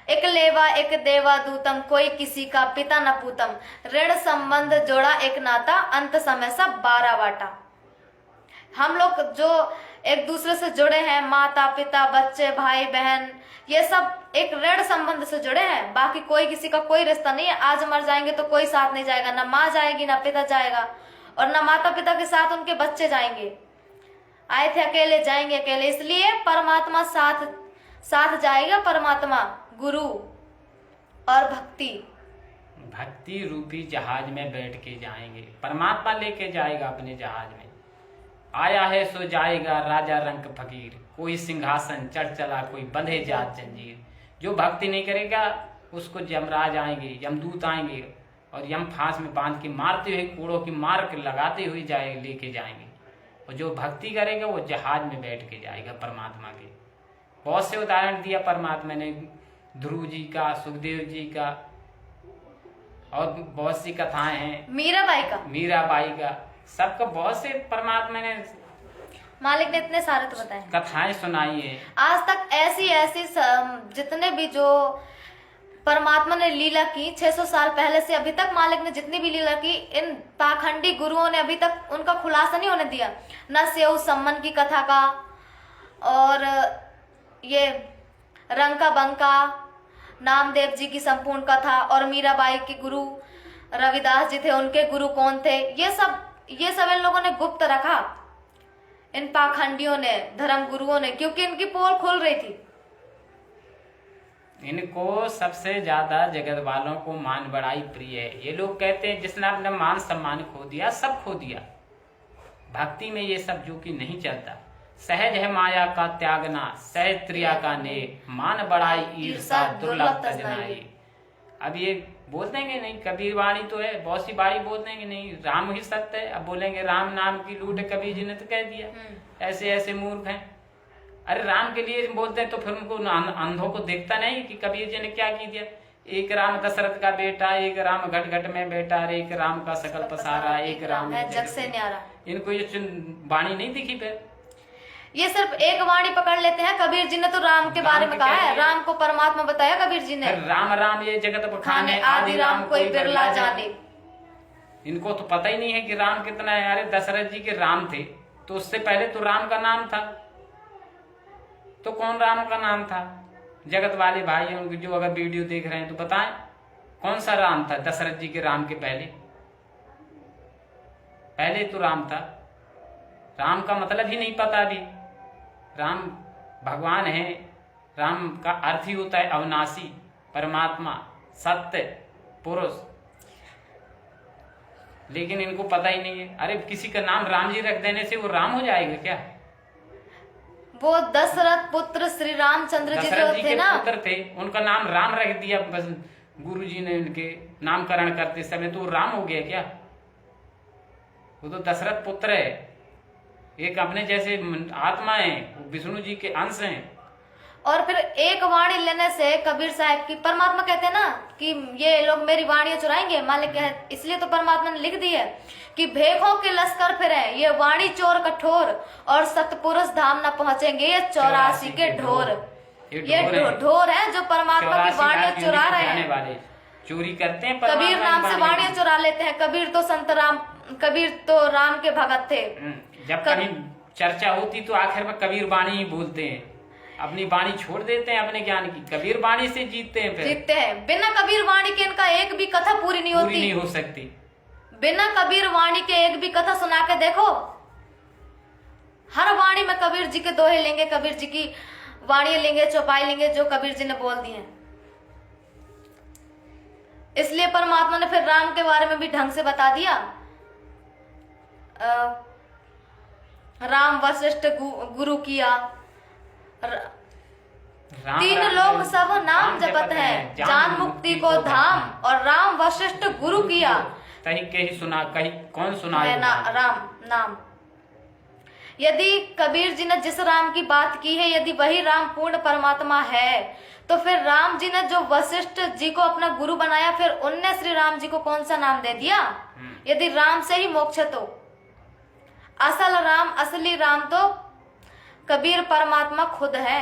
एक लेवा एक देवा दूतम, कोई किसी का पिता न पूतम, ऋण संबंध जोड़ा एक नाता, अंत समय सब 12 बाटा। हम लोग जो एक दूसरे से जुड़े हैं, माता पिता बच्चे भाई बहन, ये सब एक ऋण संबंध से जुड़े हैं। बाकी कोई किसी का कोई रिश्ता नहीं है। आज मर जाएंगे तो कोई साथ नहीं जाएगा, ना माँ जाएगी ना पिता जाएगा, और ना माता पिता के साथ उनके बच्चे जाएंगे। आए थे अकेले जाएंगे अकेले, इसलिए परमात्मा साथ साथ जाएगा। परमात्मा गुरु और भक्ति रूपी जहाज में बैठ के जाएंगे। परमात्मा लेके जाएगा अपने जहाज में। आया है सो जाएगा राजा रंग फकीर, कोई सिंहासन चढ़ चला कोई बंधे जात जंजीर। जो भक्ति नहीं करेगा उसको यमराज आएंगे, यमदूत आएंगे और यम फांस में बांध के मारते हुए, कूड़ों की मार के लगाते हुए लेके जाएंगे। और जो भक्ति करेगा वो जहाज में बैठ के जाएगा परमात्मा के। बहुत से उदाहरण दिया परमात्मा ने, ध्रुव जी का, सुखदेव जी का, और बहुत सी कथाएं हैं, मीराबाई का, सबका बहुत से परमात्मा ने, मालिक ने इतने सारे तो बताए, कथाएं सुनाई है। आज तक ऐसी जितने भी जो परमात्मा ने लीला की 600 साल पहले से अभी तक, मालिक ने जितनी भी लीला की, इन पाखंडी गुरुओं ने अभी तक उनका खुलासा नहीं होने दिया। न सेव सम्मन की कथा का, और ये रंका बंका नामदेव जी की संपूर्ण कथा, और मीराबाई के गुरु रविदास जी थे, उनके गुरु कौन थे, ये सब इन लोगों ने गुप्त रखा, इन पाखंडियों ने, धर्म गुरुओं ने, क्योंकि इनकी पोल खुल रही थी। इनको सबसे ज्यादा जगत वालों को मान बढ़ाई प्रिय है। ये लोग कहते हैं जिसने अपना मान सम्मान खो दिया सब खो दिया। भक्ति में ये सब जो कि नहीं चलता। सहज है माया का त्यागना, सहज त्रिया का नेक, मान बढ़ाई ईर्षा दुर्लभ तजनाई। अब ये बोल देंगे नहीं, कबीर वाणी तो है, बहुत सी बाणी बोल देंगे नहीं, राम ही सत्य है। अब बोलेंगे राम नाम की लूट कबीर जी ने तो कह दिया। ऐसे ऐसे मूर्ख हैं। अरे राम के लिए बोलते हैं तो फिर उनको अंधों को देखता नहीं कि कबीर जी ने क्या की दिया। एक राम दशरथ का बेटा, एक राम घट घट में बेटा, एक राम का सकल पसारा, एक राम जग से न्यारा। इनको ये वाणी नहीं दिखी। फिर ये सिर्फ एक वाणी पकड़ लेते हैं। कबीर जी ने तो राम के बारे में कहा है, राम को परमात्मा बताया कबीर जी ने। राम राम ये जगत बखाने, आदि राम कोई बिरला जाने। इनको तो पता ही नहीं है कि राम कितना है। अरे दशरथ जी के राम थे तो उससे पहले तो राम का नाम था। तो कौन राम का नाम था? जगत वाले भाई हैं उनके जो अगर वीडियो देख रहे हैं तो बताएं कौन सा राम था दशरथ जी के राम के पहले? पहले तो राम था। राम का मतलब ही नहीं पता अभी। राम भगवान है। राम का अर्थ ही होता है अविनाशी, परमात्मा, सत्य, पुरुष। लेकिन इनको पता ही नहीं है। अरे किसी का नाम राम जी रख देने से वो राम हो जाएगा क्या? वो दशरथ पुत्र श्री रामचंद्र जी जो थे ना, पुत्र थे, उनका नाम राम रख दिया बस गुरु जी ने उनके नामकरण करते समय, तो राम हो गया क्या? वो तो दशरथ पुत्र है, एक अपने जैसे आत्मा है, विष्णु जी के अंश हैं। और फिर एक वाणी लेने से कबीर साहब की, परमात्मा कहते हैं ना कि ये लोग मेरी वाणियां चुराएंगे, मालिक कहते, इसलिए तो परमात्मा ने लिख दी है कि भेखों के लश्कर फिरे, ये वाणी चोर कठोर, और सतपुरुष धाम न पहुंचेंगे ये 84 के ढोर। ये ढोर है जो परमात्मा की वाणियां चुरा रहे हैं, चोरी करते हैं। कबीर नाम से वाणियां चुरा लेते हैं। कबीर तो संत राम, कबीर तो राम के भगत थे। जब कभी चर्चा होती तो आखिर में कबीर वाणी ही बोलते हैं, अपनी वाणी छोड़ देते हैं अपने ज्ञान की, कबीर वाणी से जीतते हैं। फिर जीतते हैं। बिना कबीर वाणी के इनका एक भी कथा पूरी नहीं होती, नहीं हो सकती। बिना कबीर वाणी के एक भी कथा सुना के देखो। हर वाणी में कबीर जी के दोहे लेंगे, कबीर जी की वाणी लेंगे, चौपाई लेंगे जो कबीर जी ने बोल दी है। इसलिए परमात्मा ने फिर राम के बारे में भी ढंग से बता दिया। राम वशिष्ठ गुरु किया, तीन लोग सब नाम जपत है, जान मुक्ति को धाम, और राम वशिष्ठ गुरु किया। कहीं सुना, कहीं कौन सुना राम नाम। यदि कबीर जी ने जिस राम की बात की है, यदि वही राम पूर्ण परमात्मा है, तो फिर राम जी ने जो वशिष्ठ जी को अपना गुरु बनाया, फिर उनने श्री राम जी को कौन सा नाम दे दिया? यदि राम से ही मोक्ष है तो असल राम, असली राम तो कबीर परमात्मा खुद है।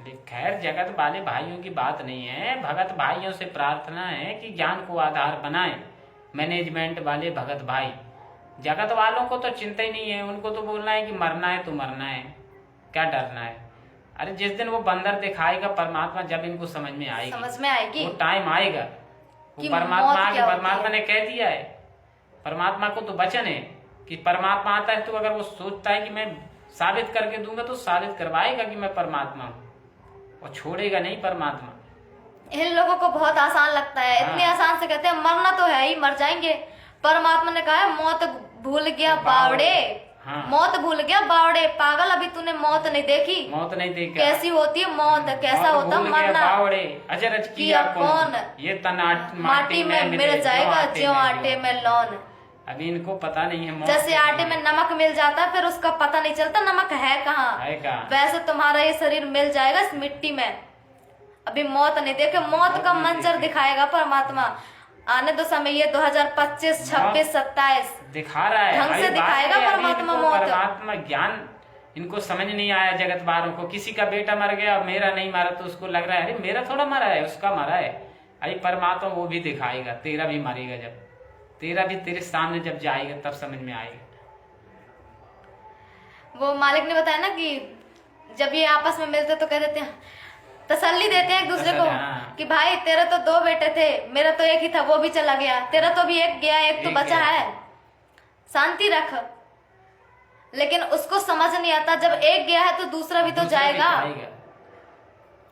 खैर जगत वाले भाइयों की बात नहीं है, भगत भाइयों से प्रार्थना है कि ज्ञान को आधार बनाएं। मैनेजमेंट वाले भगत भाई, जगत वालों को तो चिंता ही नहीं है, उनको तो बोलना है कि मरना है तो मरना है, क्या डरना है। अरे जिस दिन वो बंदर दिखाएगा परमात्मा, जब इनको समझ में आएगी, वो टाइम आएगा, वो परमात्मा ने कह दिया है, परमात्मा को तो वचन है कि परमात्मा आता है तो अगर वो सोचता है कि मैं साबित करके दूंगा तो साबित करवाएगा कि मैं परमात्मा हूँ, और छोड़ेगा नहीं परमात्मा। इन लोगों को बहुत आसान लगता है, इतने आसान से कहते हैं मरना तो है ही, मर जाएंगे। परमात्मा ने कहा है मौत भूल गया बावड़े, मौत भूल गया बावड़े, पागल अभी तूने मौत नहीं देखी, मौत नहीं देखी कैसी होती है मौत, कैसा होता मरना। बावड़े अजरज किया कौन, ये तना माटी में मिल जाएगा ज्यों आटे में लौन। अभी इनको पता नहीं है, जैसे आटे में नमक मिल जाता है फिर उसका पता नहीं चलता नमक है कहाँ, वैसे तुम्हारा ये शरीर मिल जाएगा इस मिट्टी में, अभी मौत नहीं देखे, मौत का मंजर दिखाएगा परमात्मा। आने दो समय, ये 2025, 26, 27 दिखा रहा है, ढंग से दिखाएगा परमात्मा मौत। परमात्मा ज्ञान इनको समझ नहीं आया जगत वालों को। किसी का बेटा मर गया, मेरा नहीं मारा, तो उसको लग रहा है अरे मेरा थोड़ा मरा है, उसका मरा है। अरे परमात्मा वो भी दिखाएगा, तेरा भी मरेगा, जब तेरा भी तेरे सामने जब जाएगा तब समझ में आएगा। वो मालिक ने बताया ना कि जब ये आपस में मिलते तो कह देते हैं, तसल्ली देते हैं एक दूसरे को कि भाई तेरे तो 2 बेटे थे, मेरा तो एक ही था, वो भी चला गया, तेरा तो भी एक गया, एक तो बचा है, शांति रख। लेकिन उसको समझ नहीं आता जब एक गया है तो दूसरा भी तो जाएगा।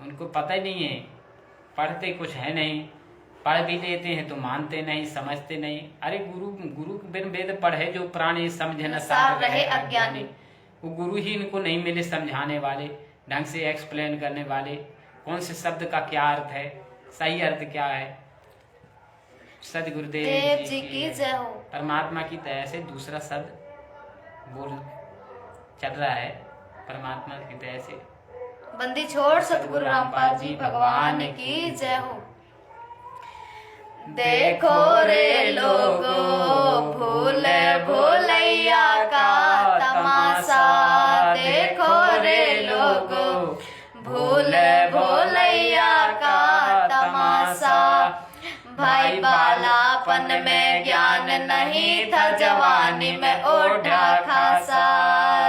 उनको पता ही नहीं है, पढ़ते कुछ है नहीं, पढ़ भी लेते हैं तो मानते नहीं, समझते नहीं। अरे गुरु बिन वेद पढ़े जो प्राणी समझे न सार रहे अज्ञानी। वो गुरु ही इनको नहीं मिले समझाने वाले, ढंग से एक्सप्लेन करने वाले, कौन से शब्द का क्या अर्थ है, सही अर्थ क्या है। सदगुरुदेव जी की जय हो। परमात्मा की दया से दूसरा शब्द बोल चल रहा है, परमात्मा की दया से। बंदी छोड़ सतगुरु रामपाल जी भगवान की जय हो। देखो रे लोगो भूल भूलैया का तमाशा, देखो रे लोगो भूल भूलैया का तमाशा। भाई बालापन में ज्ञान नहीं था, जवानी में ओढ़ा खासा,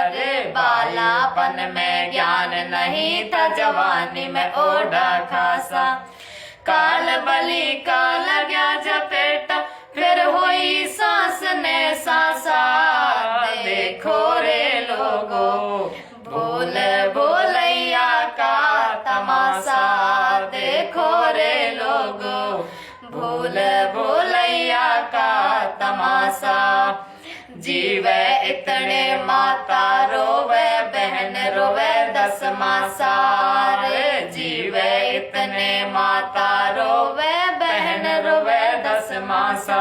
रे बालापन में ज्ञान नहीं था, जवानी में ओढ़ा खासा। काल बलि का लग्या जपेटा, फिर हुई सांस ने सांसा। देखो रे लोगो भूल भूलैया का तमाशा, देखो रे लोगो भूल भूलैया का तमाशा। जीवे इतने माता रोवे, बहन रोवे 10 मासा, रे जीवे इतने माता रोवे, बहन रोवे 10 मासा।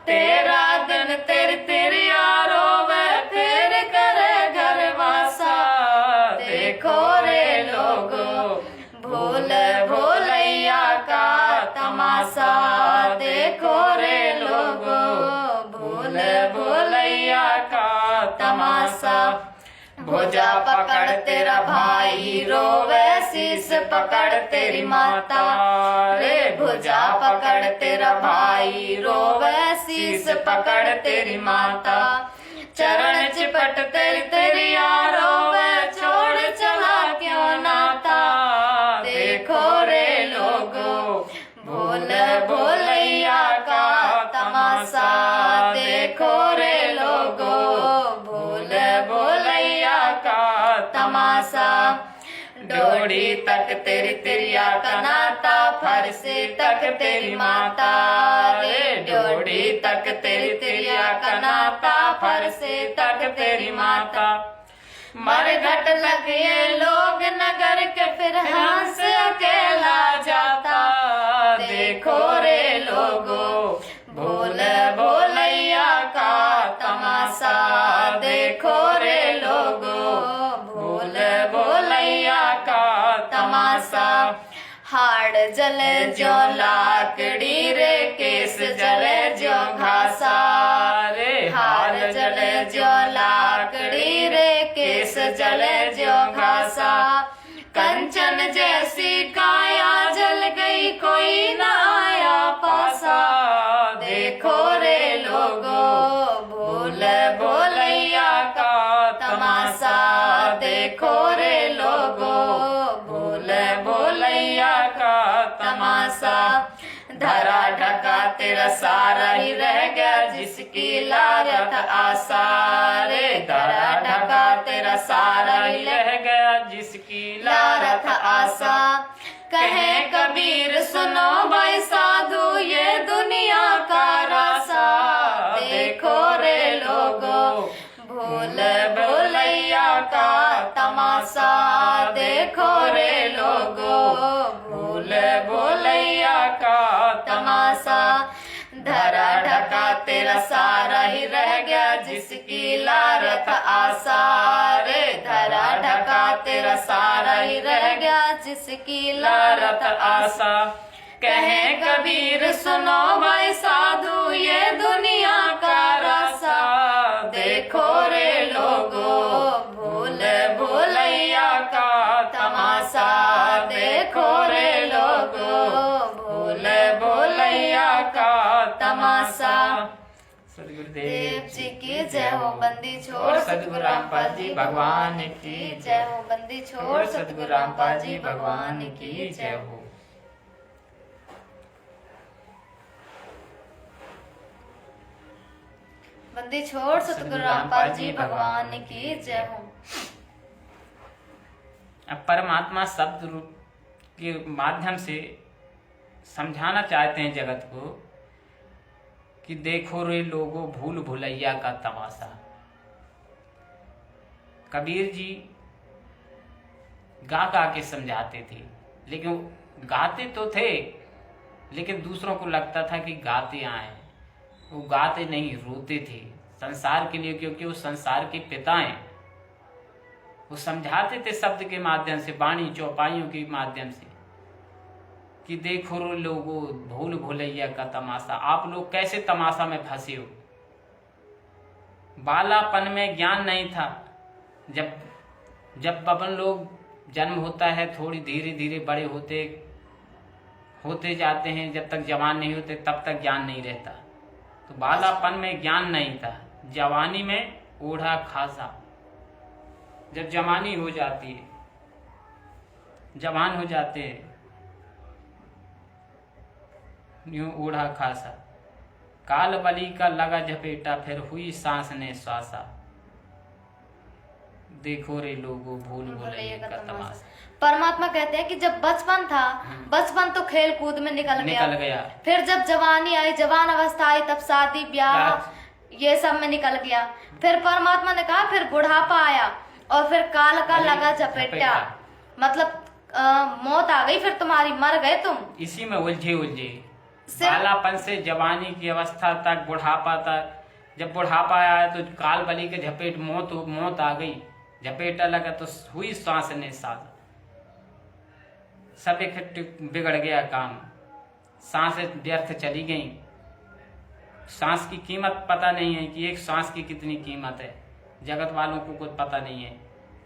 तेरा दिन तेरी तिरिया रोवे, फिर करे घर वासा। देखो रे लोगो भूल भूलैया का तमाशा, देखो रे लोगो भूल भूलैया का तमाशा। भुजा पकड़ तेरा भाई रोवे, शीश पकड़ तेरी माता, रे भुजा पकड़ तेरा भाई रोवे, शीश पकड़ तेरी माता। चरण चिपट तेरी तेरिया रोवे, छोड़ चला क्यों नाता। देखो रे लोगो भूल भूलैया का तमाशा, देखो रे लोगो भूल भूलैया का तमाशा। डोरी तक तेरी तिरिया का नाता, फरसे तक तेरी माता, रे डोरी तक तेरी तिरिया का नाता, फरसे तक तेरी माता। मरघट लगे लोग नगर के, फिर हंस अकेला जाता। देखो रे लोगो भूल भूलैया का तमाशा, देखो रे लोगो भूल भूलैया का तमाशा। हाड़ जले जो लाकड़ी रे, केस जले जो घासा, रे हाड़ जले जो लाकड़ी रे, केस जले जो घासा। कंचन जैसी काया जल गई कोई न आया पासा। देखो रे लोगो भूल भोलैया का तमाशा। देखो रे लोगो भूल भोलैया का तमाशा। धरा ढका तेरा सारा ही रह गया जिसकी लागत आशा रे। धरा ढका तेरा सारा ही रह गया जिसकी लारथ आशा। कहे कबीर सुनो भाई साधु ये दुनिया का रासा। देखो रे लोगो भूल भोलैया का तमाशा। देखो रे लोगो भूल भोलैया का तमाशा। धरा ढका तेरा सारा ही रह गया जिसकी लारथ आशा रे। धरा ढका तेरा सारा ही रह गया जिसकी लारथ आशा। कहे कबीर सुनो भाई साधु ये दुनिया का रासा। देखो रे लोगो भूल भोलैया का तमाशा। देखो रे लोगो भूल भोलैया का तमाशा। सदगुरुदेव जी की जय हो। बंदी छोड़ सदगुरु रामपाल जी भगवान की जय हो। बंदी छोड़ सदगुरु रामपाल जी भगवान की जय हो। बंदी छोड़ सतगुरु रामपाल जी भगवान की जय हो। अब परमात्मा शब्द रूप के माध्यम से समझाना चाहते हैं जगत को कि देखो रे लोगों भूल भुलैया का तमाशा। कबीर जी गा गा के समझाते थे, लेकिन गाते तो थे लेकिन दूसरों को लगता था कि गाते आए, वो गाते नहीं रोते थे संसार के लिए, क्योंकि वो संसार के पिता हैं। वो समझाते थे शब्द के माध्यम से, वाणी चौपाइयों के माध्यम से कि देखो लोगों भूल भुलैया का तमाशा। आप लोग कैसे तमाशा में फंसे हो। बालापन में ज्ञान नहीं था। जब अपन लोग जन्म होता है, थोड़ी धीरे धीरे बड़े होते जाते हैं, जब तक जवान नहीं होते तब तक ज्ञान नहीं रहता। तो बालापन में ज्ञान नहीं था, जवानी में ओढ़ा खासा। जब जवानी हो जाती है, जवान हो जाते हैं, यूं ओढ़ा खासा। काल बली का लगा झपेटा, फिर हुई सांस ने श्वासा। देखो रे लोगों भूल भुलैया का तमाशा। परमात्मा कहते हैं कि जब बचपन था, बचपन तो खेल कूद में निकल गया। फिर जब जवानी आई, जवान अवस्था आई, तब शादी ब्याह ये सब में निकल गया। फिर परमात्मा ने कहा फिर बुढ़ापा आया और फिर काल का लगा झपेटा, मतलब मौत आ गई, फिर तुम्हारी मर गए तुम। इसी में उलझे बालापन से जवानी की अवस्था तक, बुढ़ापा तक। जब बुढ़ापा आया तो काल बली के झपेट मौत आ गई, झपेटा लगा तो हुई सांस ने सांस। सब इकट्ठे बिगड़ गया काम, सांसें व्यर्थ चली गई। सांस की कीमत पता नहीं है कि एक सांस की कितनी कीमत है। जगत वालों को कुछ पता नहीं है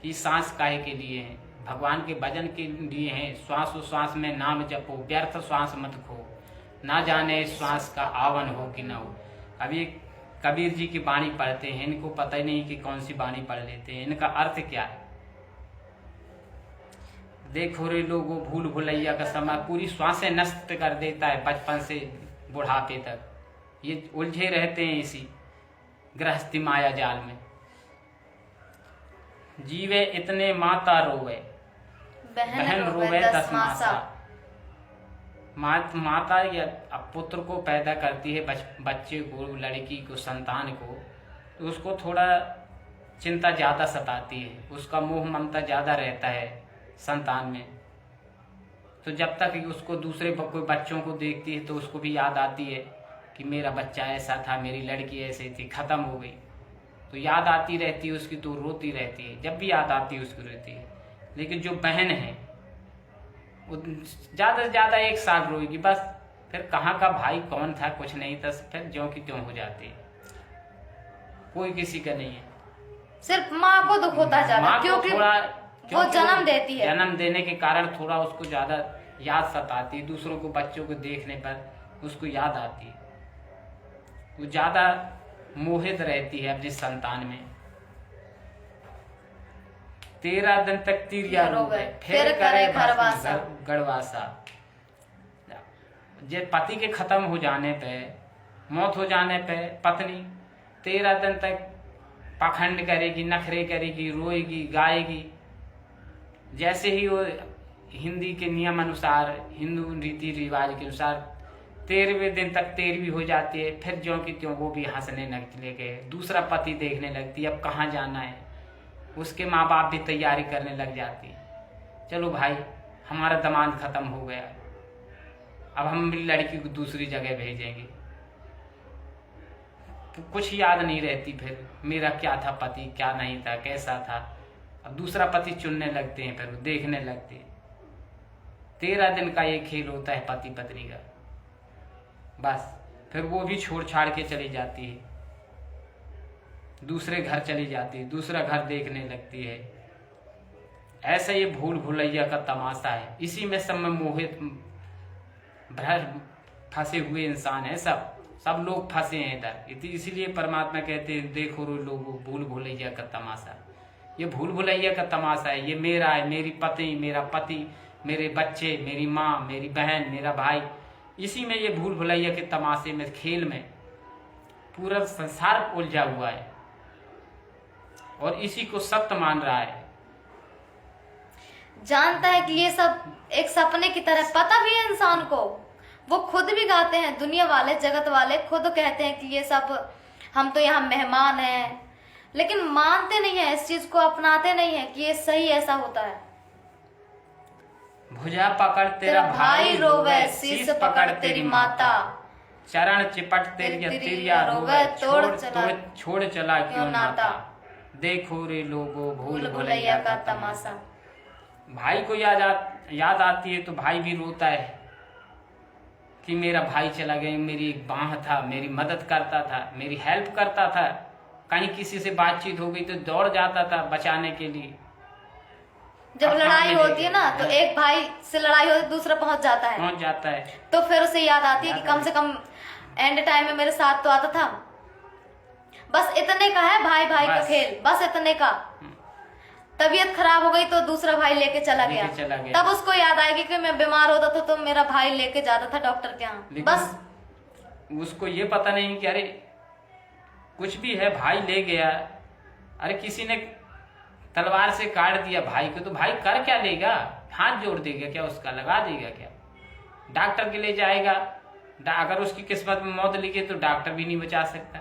कि सांस काहे के लिए है। भगवान के भजन के लिए है। श्वास श्वास में नाम जपो, व्यर्थ श्वास मत खो, ना जाने श्वास का आवन हो कि न हो। अभी कबीर जी की वाणी पढ़ते हैं, इनको पता ही नहीं कि कौन सी वाणी पढ़ लेते हैं, इनका अर्थ क्या है। देखो रे लोगों भूल भुलैया का समय पूरी श्वासें नष्ट कर देता है, बचपन से बुढ़ापे तक। ये उलझे रहते हैं इसी गृहस्थी माया जाल में। जीवे इतने माता रोवे, बहन रोवे दस मासा। माता या पुत्र को पैदा करती है, बच्चे को, लड़की को, संतान को, तो उसको थोड़ा चिंता ज्यादा सताती है, उसका मोह ममता ज्यादा रहता है संतान में। तो जब तक उसको दूसरे कोई बच्चों को देखती है तो उसको भी याद आती है कि मेरा बच्चा ऐसा था, मेरी लड़की ऐसी थी, खत्म हो गई। तो याद आती रहती है उसकी, तो रोती रहती है, जब भी याद आती है उसकी रोती है। लेकिन जो बहन है वो ज्यादा से ज्यादा एक साल रोएगी बस। फिर कहाँ का भाई कौन था कुछ नहीं था, फिर ज्यों की त्यों हो जाती है, कोई किसी का नहीं है। सिर्फ माँ को दुख होता जाता, क्योंकि क्योंकि जन्म देती है। जन्म देने के कारण थोड़ा उसको ज्यादा याद सताती है, दूसरों को बच्चों को देखने पर उसको याद आती है, वो ज्यादा मोहित रहती है अपनी संतान में। 13 दिन तक तिरिया रोवे फिर करे घरवासा। गढ़वासा। जे पति के खत्म हो जाने पे, मौत हो जाने पे पत्नी 13 दिन तक पाखंड करेगी, नखरे करेगी, रोएगी, गाएगी। जैसे ही वो हिंदी के नियम अनुसार, हिंदू रीति रिवाज के अनुसार 13वें दिन तक 13वीं हो जाती है, फिर ज्यों की त्यों वो भी हंसने लगे, दूसरा पति देखने लगती है, अब कहाँ जाना है। उसके माँ बाप भी तैयारी करने लग जाती है, चलो भाई हमारा दामाद खत्म हो गया, अब हम लड़की को दूसरी जगह भेजेंगे। तो कुछ याद नहीं रहती फिर मेरा क्या था पति, क्या नहीं था, कैसा था। अब दूसरा पति चुनने लगते हैं, फिर वो देखने लगते हैं। 13 दिन का ये खेल होता है पति पत्नी का, बस फिर वो भी छोड़ छाड़ के चली जाती है, दूसरे घर चली जाती है, दूसरा घर देखने लगती है। ऐसा ये भूल भुलैया का तमाशा है। इसी में सब में मोहित भ्रम फंसे हुए इंसान है, सब लोग फंसे हैं इधर। इसीलिए परमात्मा कहते हैं देखो रो लोगों भूल भुलैया का तमाशा। ये भूल भुलैया का तमाशा है, ये मेरा है, मेरी पत्नी, मेरा पति, मेरे बच्चे, मेरी माँ, मेरी बहन, मेरा भाई। इसी में ये भूल भुलैया के तमाशे में, खेल में पूरा संसार उलझा हुआ है और इसी को सत्य मान रहा है। जानता है कि ये सब एक सपने की तरह, पता भी है इंसान को। वो खुद भी गाते हैं, दुनिया वाले, जगत वाले खुद कहते हैं कि ये सब हम तो यहाँ मेहमान हैं, लेकिन मानते नहीं है इस चीज को, अपनाते नहीं है कि ये सही ऐसा होता है। भुजा पकड़ तेरा भाई रोवे, शीश पकड़ तेरी माता, चरण चिपट तेरिया रोवे, छोड़ चला क्यों नाता। देखो रे लोगो भूल भुलैया का तमाशा। भाई को याद आती है तो भाई भी रोता है कि मेरा भाई चला गया, मेरी एक बाह था, मेरी मदद करता था, मेरी हेल्प करता था, कहीं किसी से बातचीत हो गई तो दौड़ जाता था बचाने के लिए। जब लड़ाई होती है ना तो एक भाई से लड़ाई होती दूसरा पहुंच जाता है, तो फिर उसे याद आती है कि कम से कम एंड टाइम में मेरे साथ तो आता था। बस इतने का है भाई भाई का खेल, बस इतने का। तबीयत खराब हो गई तो दूसरा भाई लेके चला गया, तब उसको याद आएगी कि मैं बीमार होता था तो मेरा भाई लेके जाता था डॉक्टर के यहाँ। बस उसको ये पता नहीं कि अरे कुछ भी है, भाई ले गया, अरे किसी ने तलवार से काट दिया भाई को तो भाई कर क्या लेगा, हाथ जोड़ देगा क्या, उसका लगा देगा क्या, डॉक्टर के ले जाएगा, अगर उसकी किस्मत में मौत लिखी तो डॉक्टर भी नहीं बचा सकता,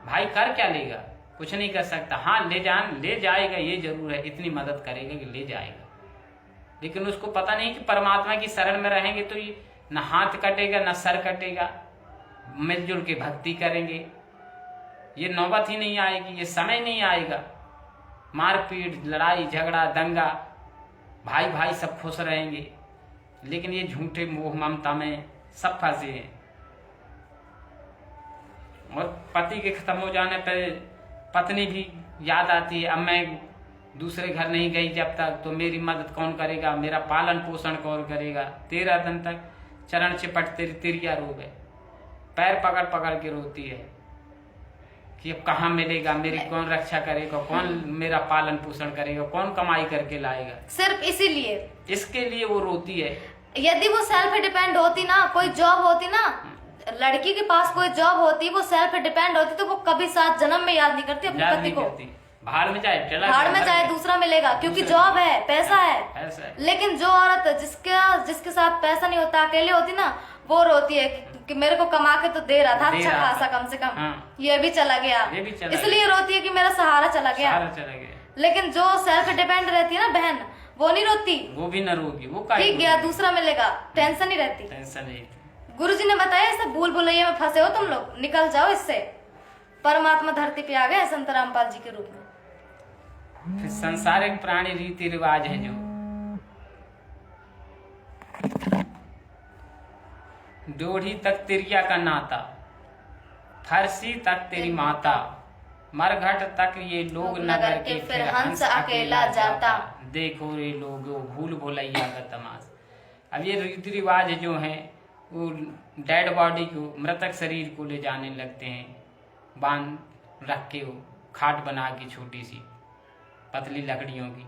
भाई कर क्या लेगा, कुछ नहीं कर सकता। हाँ ले जाएगा, ये जरूर है, इतनी मदद करेगा कि ले जाएगा, लेकिन उसको पता नहीं कि परमात्मा की शरण में रहेंगे तो ये न हाथ कटेगा न सर कटेगा, मिलजुल के भक्ति करेंगे, ये नौबत ही नहीं आएगी, ये समय नहीं आएगा। मारपीट, लड़ाई झगड़ा, दंगा, भाई भाई सब खुश रहेंगे, लेकिन ये झूठे मोह ममता में सब फंसे हैं। और पति के खत्म हो जाने पर पत्नी भी याद आती है, अब मैं दूसरे घर नहीं गई जब तक तो मेरी मदद कौन करेगा, मेरा पालन पोषण कौन करेगा। 13 दिन तक चरण चिपट तिरिया रोवे, पैर पकड़ पकड़ के रोती है कि अब कहाँ मिलेगा, मेरी कौन रक्षा करेगा, कौन मेरा पालन पोषण करेगा, कौन कमाई करके लाएगा। सिर्फ इसीलिए, इसके लिए वो रोती है। यदि वो सेल्फ डिपेंड होती ना, कोई जॉब होती ना, लड़की के पास कोई जॉब होती, वो सेल्फ डिपेंड होती तो वो कभी 7 जन्म में याद नहीं करती अपने पति को। भाड़ में जाए दूसरा मिलेगा, क्योंकि जॉब है, पैसा है। लेकिन जो औरत जिसके साथ पैसा नहीं होता, अकेले होती ना, वो रोती है कि मेरे को कमा के तो दे रहा था अच्छा खासा, कम से कम ये भी चला गया, इसलिए रोती है कि मेरा सहारा चला गया। लेकिन जो सेल्फ डिपेंड रहती है ना बहन, वो नहीं रोती, वो भी न रोगी, वो ठीक गया दूसरा मिलेगा, टेंशन नहीं रहती। टेंशन नहीं। गुरुजी ने बताया इसे भूल भुलैया में फंसे हो तुम लोग, निकल जाओ इससे। परमात्मा धरती पे आ गए संत रामपाल जी के रूप में। फिर संसारिक प्राणी रीति रिवाज है जो डोढ़ी तक तिरिया का नाता, फरसी तक तेरी माता, मरघट तक ये लोग नगर के फिर हंस अकेला जाता। देखो रे लोगो भूल भुलैया का तमाशा। अब ये रीति रिवाज जो हैं वो डेड बॉडी को, मृतक शरीर को ले जाने लगते हैं, बांध रख के, वो खाट बना के छोटी सी पतली लकड़ियों की,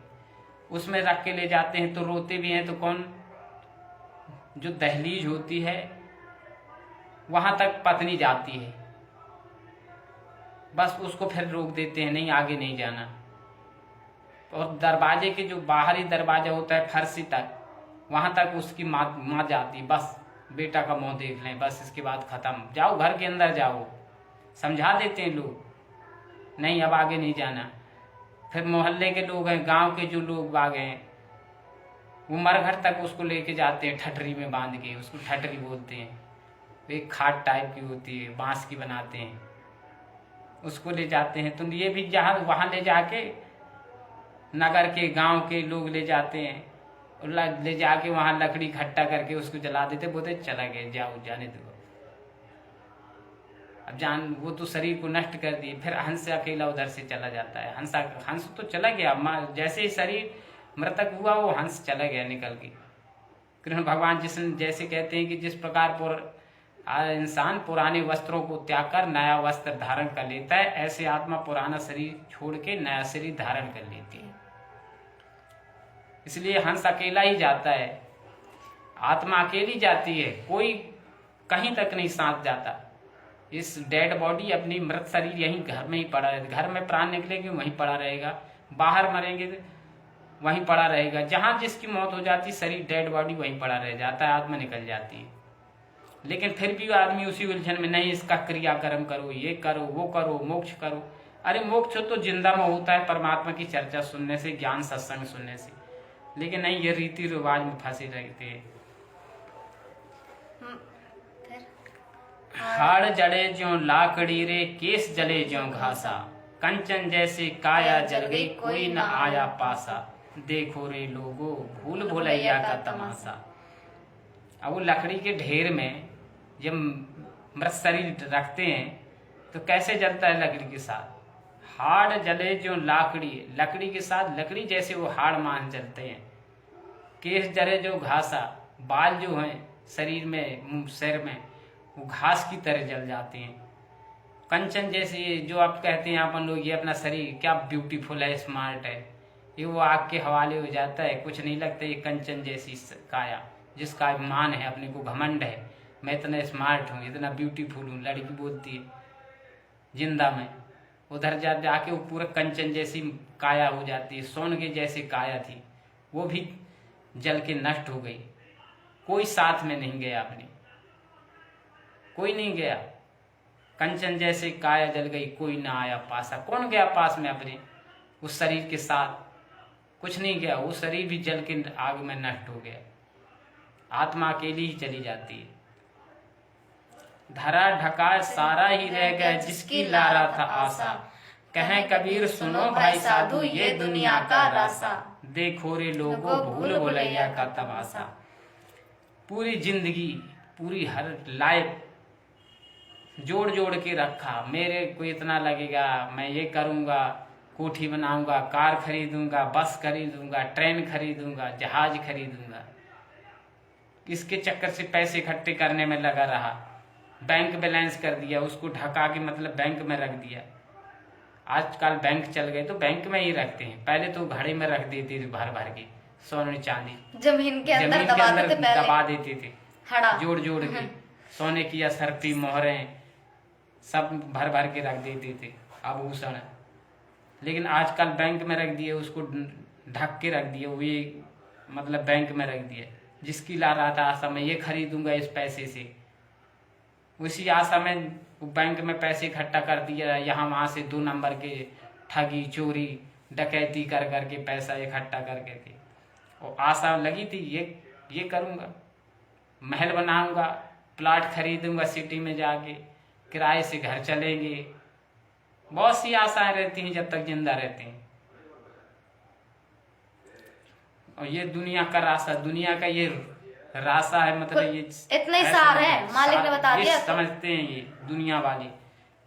उसमें रख के ले जाते हैं। तो रोते भी हैं तो कौन, जो दहलीज होती है वहां तक पत्नी जाती है, बस उसको फिर रोक देते हैं, नहीं आगे नहीं जाना। और दरवाजे के जो बाहरी दरवाजा होता है फर्शी तक, वहां तक उसकी माँ जाती, बस बेटा का मुंह देख लें, बस इसके बाद खत्म, जाओ घर के अंदर जाओ। समझा देते हैं लोग, नहीं अब आगे नहीं जाना। फिर मोहल्ले के लोग हैं, गांव के जो लोग बाग हैं, वो मरघट तक उसको लेके जाते हैं, ठटरी में बांध के, उसको ठटरी बोलते हैं। एक खाट टाइप की होती है, बांस की बनाते हैं, उसको ले जाते हैं। तो ये भी जहाँ वहाँ ले जाके नगर के गांव के लोग ले जाते हैं, और ले जाके वहाँ लकड़ी इकट्ठा करके उसको जला देते, बोलते चला गया, जाओ जाने दो। अब जान, वो तो शरीर को नष्ट कर दिए। फिर हंस अकेला उधर से चला जाता है। हंस तो चला गया, जैसे ही शरीर मृतक हुआ वो हंस चला गया निकल के। कृष्ण भगवान जैसे कहते हैं कि जिस प्रकार इंसान पुराने वस्त्रों को त्याग कर नया वस्त्र धारण कर लेता है, ऐसे आत्मा पुराना शरीर छोड़ के नया शरीर धारण कर लेती है। इसलिए हंस अकेला ही जाता है, आत्मा अकेली जाती है, कोई कहीं तक नहीं साथ जाता। इस डेड बॉडी, अपनी मृत शरीर यहीं घर में ही पड़ा रहेगा। घर में प्राण निकलेंगे वहीं पड़ा रहेगा, बाहर मरेंगे वहीं पड़ा रहेगा। जहां जिसकी मौत हो जाती, शरीर डेड बॉडी वहीं पड़ा रह जाता है, आत्मा निकल जाती है। लेकिन फिर भी आदमी उसी उलझन में, नहीं इसका क्रियाकर्म करो, ये करो, वो करो, मोक्ष करो। अरे मोक्ष तो जिंदा में होता है, परमात्मा की चर्चा सुनने से, ज्ञान सत्संग सुनने से। लेकिन नहीं, ये रीति रिवाज में फंसे रहते हैं। हाड़ जड़े ज्यों लाकड़ी रे, केस जले ज्यों घासा, कंचन जैसे काया जल गई, कोई न आया पासा। देखो रे लोगो भूल भुलैया का तमाशा। अब वो लकड़ी के ढेर में जब मृत शरीर रखते हैं तो कैसे जलता है लकड़ी के साथ? हाड़ जले जो लाकड़ी, लकड़ी के साथ लकड़ी जैसे वो हाड़ मान जलते हैं। केस जले जो घासा, बाल जो हैं शरीर में, सिर में, वो घास की तरह जल जाते हैं। कंचन जैसे, जो आप कहते हैं अपन लोग, ये अपना शरीर क्या ब्यूटीफुल है, स्मार्ट है, ये वो आग के हवाले हो जाता है, कुछ नहीं लगता। ये कंचन जैसी काया, जिसका अभिमान है, अपने को घमंड है, मैं इतना स्मार्ट हूँ, इतना ब्यूटीफुल हूँ, लड़की बोलती है जिंदा में, उधर जाके वो पूरा कंचन जैसी काया हो जाती है। सोन के जैसी काया थी, वो भी जल के नष्ट हो गई। कोई साथ में नहीं गया, अपने कोई नहीं गया। कंचन जैसे काया जल गई, कोई ना आया पासा। कौन गया पास में अपने उस शरीर के साथ? कुछ नहीं गया, वो शरीर भी जल के आग में नष्ट हो गया। आत्मा अकेली ही चली जाती है। धरा ढका सारा ही रह गया, जिसकी लारा था आशा। कहें कबीर सुनो भाई साधु, ये दुनिया का रासा। देखो रे लोगो भूल भुलैया का तमाशा। पूरी जिंदगी, पूरी हर लाइफ जोड़ जोड़ के रखा, मेरे को इतना लगेगा, मैं ये करूँगा, कोठी बनाऊंगा, कार खरीदूंगा, बस खरीदूंगा, ट्रेन खरीदूंगा, जहाज खरीदूंगा। इसके चक्कर से पैसे इकट्ठे करने में लगा रहा। बैंक बैलेंस कर दिया, उसको ढका के मतलब बैंक में रख दिया। आजकल बैंक चल गए तो बैंक में ही रखते हैं, पहले तो घड़े में रख देते थे भर भर के, सोने चांदी जमीन के अंदर दबा देते थे, जोड़ जोड़ के सोने की असरफी, मोहरें सब भर भर के रख देते थे, आभूषण। लेकिन आजकल बैंक में रख दिए, उसको ढक के रख दिए, वो ये मतलब बैंक में रख दिया। जिसकी ला रहा था आशा में, ये खरीदूंगा इस पैसे से, उसी आशा में बैंक में पैसे इकट्ठा कर दिया, यहाँ वहाँ से 2 नंबर के ठगी, चोरी, डकैती कर करके पैसा इकट्ठा करके थे। और आशा लगी थी, ये करूँगा, महल बनाऊंगा, प्लाट खरीदूंगा सिटी में जाके, किराए से घर चलेंगे। बहुत सी आशाएं रहती हैं जब तक जिंदा रहते हैं। और ये दुनिया का रास्ता, दुनिया का ये रास्ता है, मतलब ये इतने सार है, मालिक ने बता दिया। समझते हैं ये दुनिया वाले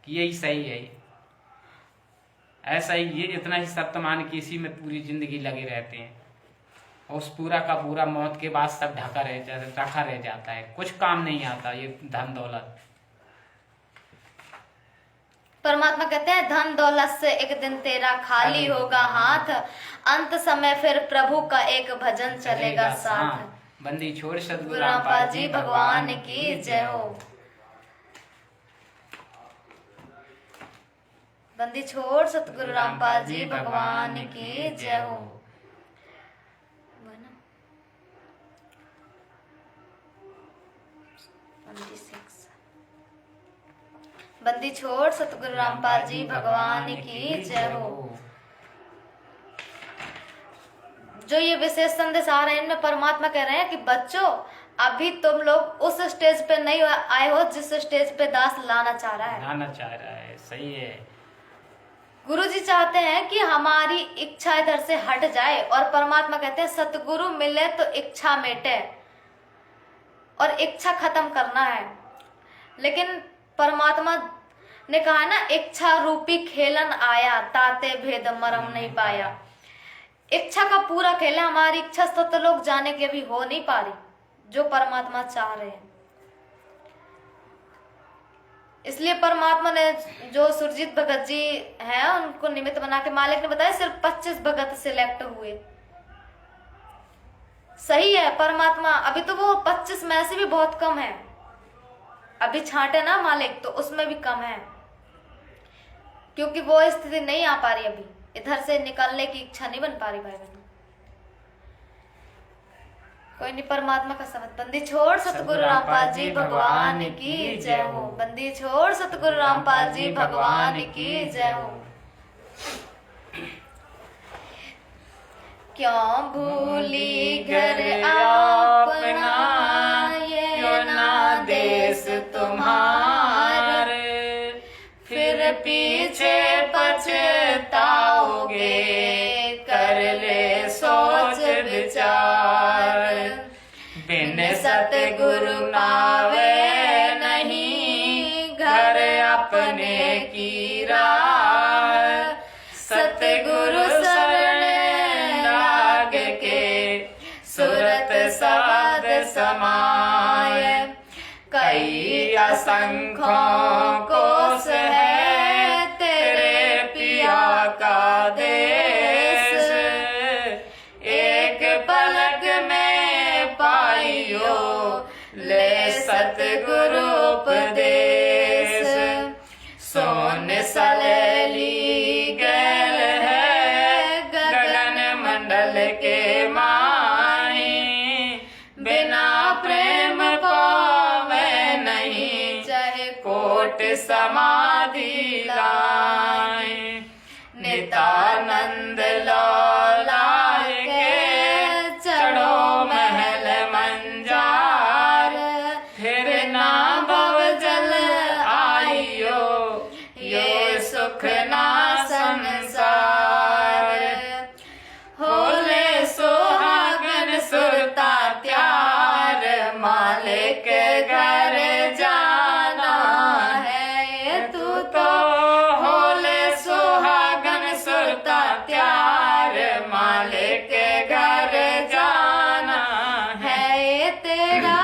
कि यही सही है। ऐसा ही ये इतना ही सत्य मान के इसी में पूरी जिंदगी लगे रहते हैं। उस पूरा का पूरा मौत के बाद सब ढका रह जाता है, कुछ काम नहीं आता ये धन दौलत। परमात्मा कहते हैं धन दौलत से एक दिन तेरा खाली होगा हाथ, अंत समय फिर प्रभु का एक भजन चलेगा साथ। बंदी छोड़ सतगुरु गुरु रामपाल जी भगवान की जय हो। बंदी छोड़ सतगुरु रामपाल जी भगवान की जय हो। बंदी छोड़ सतगुरु रामपाल जी भगवान की जय हो। जो ये विशेष संदेश आ रहे हैं इनमें परमात्मा कह रहे हैं कि बच्चों अभी तुम लोग उस स्टेज पे नहीं आए हो जिस स्टेज पे दास लाना चाह रहा है। सही है। गुरु जी चाहते हैं कि हमारी इच्छा इधर से हट जाए और परमात्मा कहते हैं सतगुरु मिले तो इच्छा मिटे और इच्छा खत्म करना है। लेकिन परमात्मा ने कहा ना इच्छा रूपी खेलन आया, ताते भेद मरम नहीं पाया। इच्छा का पूरा खेल है, हमारी इच्छा तो लोग जाने के अभी हो नहीं पा रही जो परमात्मा चाह रहे हैं। इसलिए परमात्मा ने जो सुरजीत भगत जी हैं उनको निमित्त बना के मालिक ने बताया सिर्फ 25 भगत सिलेक्ट हुए। सही है, परमात्मा अभी तो वो 25 में से भी बहुत कम है, अभी छांटे ना मालिक तो उसमें भी कम है, क्योंकि वो स्थिति नहीं आ पा रही, अभी इधर से निकलने की इच्छा नहीं बन पा रही भाई बहन। कोई नहीं, परमात्मा का समझ। बंदी छोड़ सतगुरु रामपाल जी भगवान की जय हो। बंदी छोड़ सतगुरु रामपाल जी भगवान की जय हो। क्यों भूली घर अपना ये ना देश तुम्हारे, फिर पीछे पछताओगे, कर ले सोच विचार। बिन सतगुरु नावे नहीं घर अपने की राह, सतगुरु शरण लाग के सुरत साध समाय। कई असंख्यों कोस है तेरे पिया का देश, एक पलक में पाइयो ले सतगुरु उपदेश। सोन सलेली गैल है गगन मंडल के माही, बिना प्रेम पावे नहीं चाहे कोट समाधि लाए। नितानंद लौलाए के चढ़ो महल मंजार, फिर ना भव जल आइयो ये सुख ना संसार। होले सोहागन सुरता त्यार, मालिक घर जाना है तू तो। होले सुहागन सुरता त्यार, मालिक घर जाना है तेरा।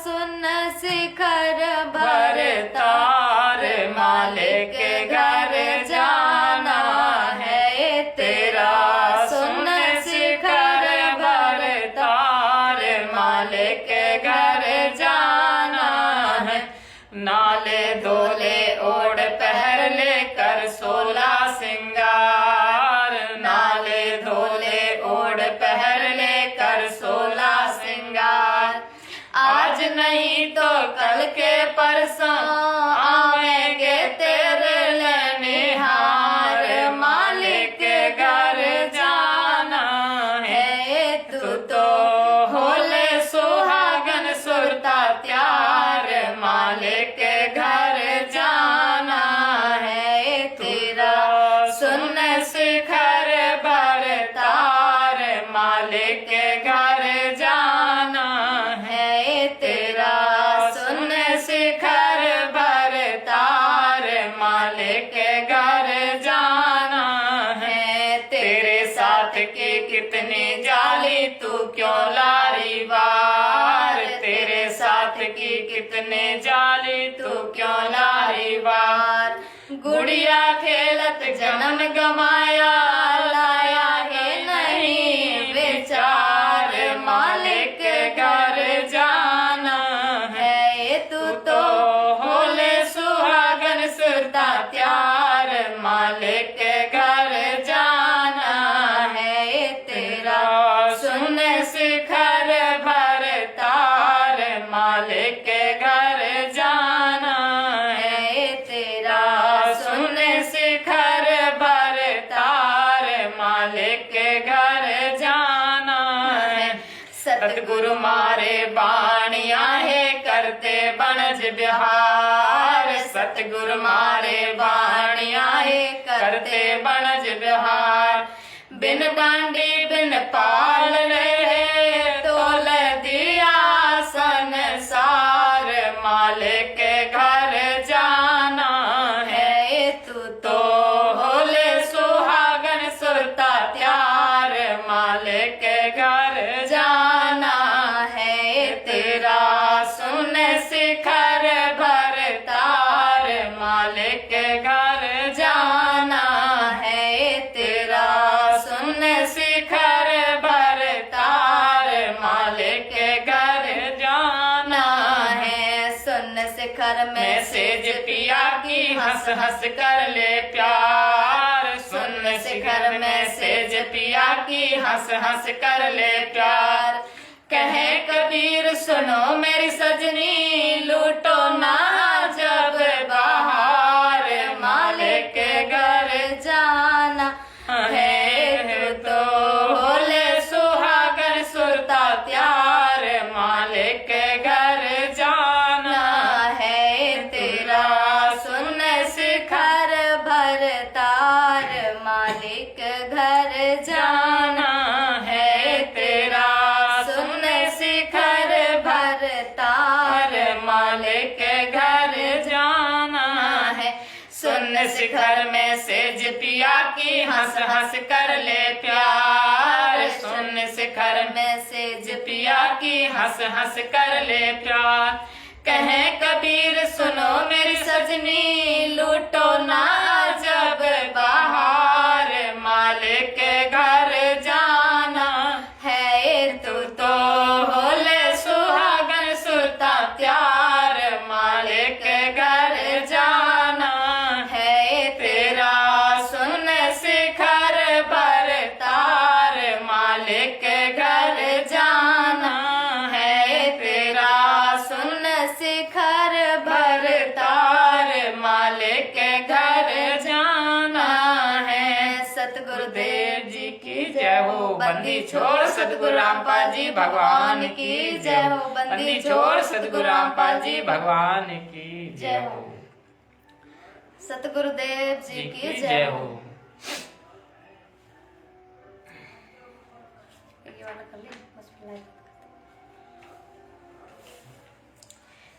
सुन शिखर भरतार, मालिक घर जाना है तेरा। सुन शिखर भरतार, मालिक घर जाना है। नाले दोले ओढ़ पहर लेकर 16 सिंगार, नाले दोले ओढ़ पहर लेकर 16 सिंगार। आज नहीं तो कल के परसों आवेंगे तेरे लेनिहार, मालिक घर जाना है तू तो। होले सुहागन सुरता त्यार, मालिक घर जाना है तेरा। सुन शिखर भरतार, मालिक घर जाना है तेरा। सुन शिखर भरतार, तू क्यों लारी बार, तेरे साथ की कितने जाली तू क्यों लारी बार। गुड़िया खेलत जन्म गमाया, लाया है नहीं विचार, मालिक घर जाना है तू तो होले सुहागन सुरता त्यार, मालिक घर जाना है तेरा सुन शिखर भर तार, मालिक घर जाना है तेरा सुन शिखर भर तार, मालिक घर जाना है। सतगुरु मारे बाणिया है करते बनज बिहार, सतगुरु मारे बाणिया है करते बनज बिहार। बिन बांडी बिन पाल रहे तोल दिया संसार, मालिक घर जाना है तू तो होले सुहागन सुरता त्यार, मालिक घर जाना है तेरा सुन शिखर भर तार, मालिक घर जाना है तेरा सुन शिखर भर तार, मालिक घर जाना है। सुन शिखर में सेज पिया की हंस हंस कर ले प्यार, सुन शिखर में सेज पिया की हंस हंस कर ले प्यार। कहे कबीर सुनो मेरी सजनी, लूटो ना जब बाहर, मालिक घर जाना है तो होले सुहागन सुरता त्यार, मालिक घर जाना है तेरा सुन शिखर भर तार, मालिक घर जाना है तेरा सुन शिखर भर तार, मालिक घर जाना है। सुन शिखर में सेज पिया की हंस हंस कर ले प्यार, सुन शिखर में सेज पिया की हंस हंस कर ले प्यार। कहे कबीर सुनो मेरी सजनी, लूटो ना जब बाहर, मालिक घर जाना है तू तो होले सुहागन सुरता त्यार, मालिक घर जाना है तेरा सुन शिखर भर तार, मालिक घर जाना है तेरा सुन शिखर भर तार, मालिक घर जाना है। सतगुरुदेव जी की जय हो। बंदी छोड़ सतगुरु रामपाल जी भगवान की जय हो। बंदी छोड़ सतगुरु रामपाल जी भगवान की जय हो। सतगुरुदेव जी की जय हो।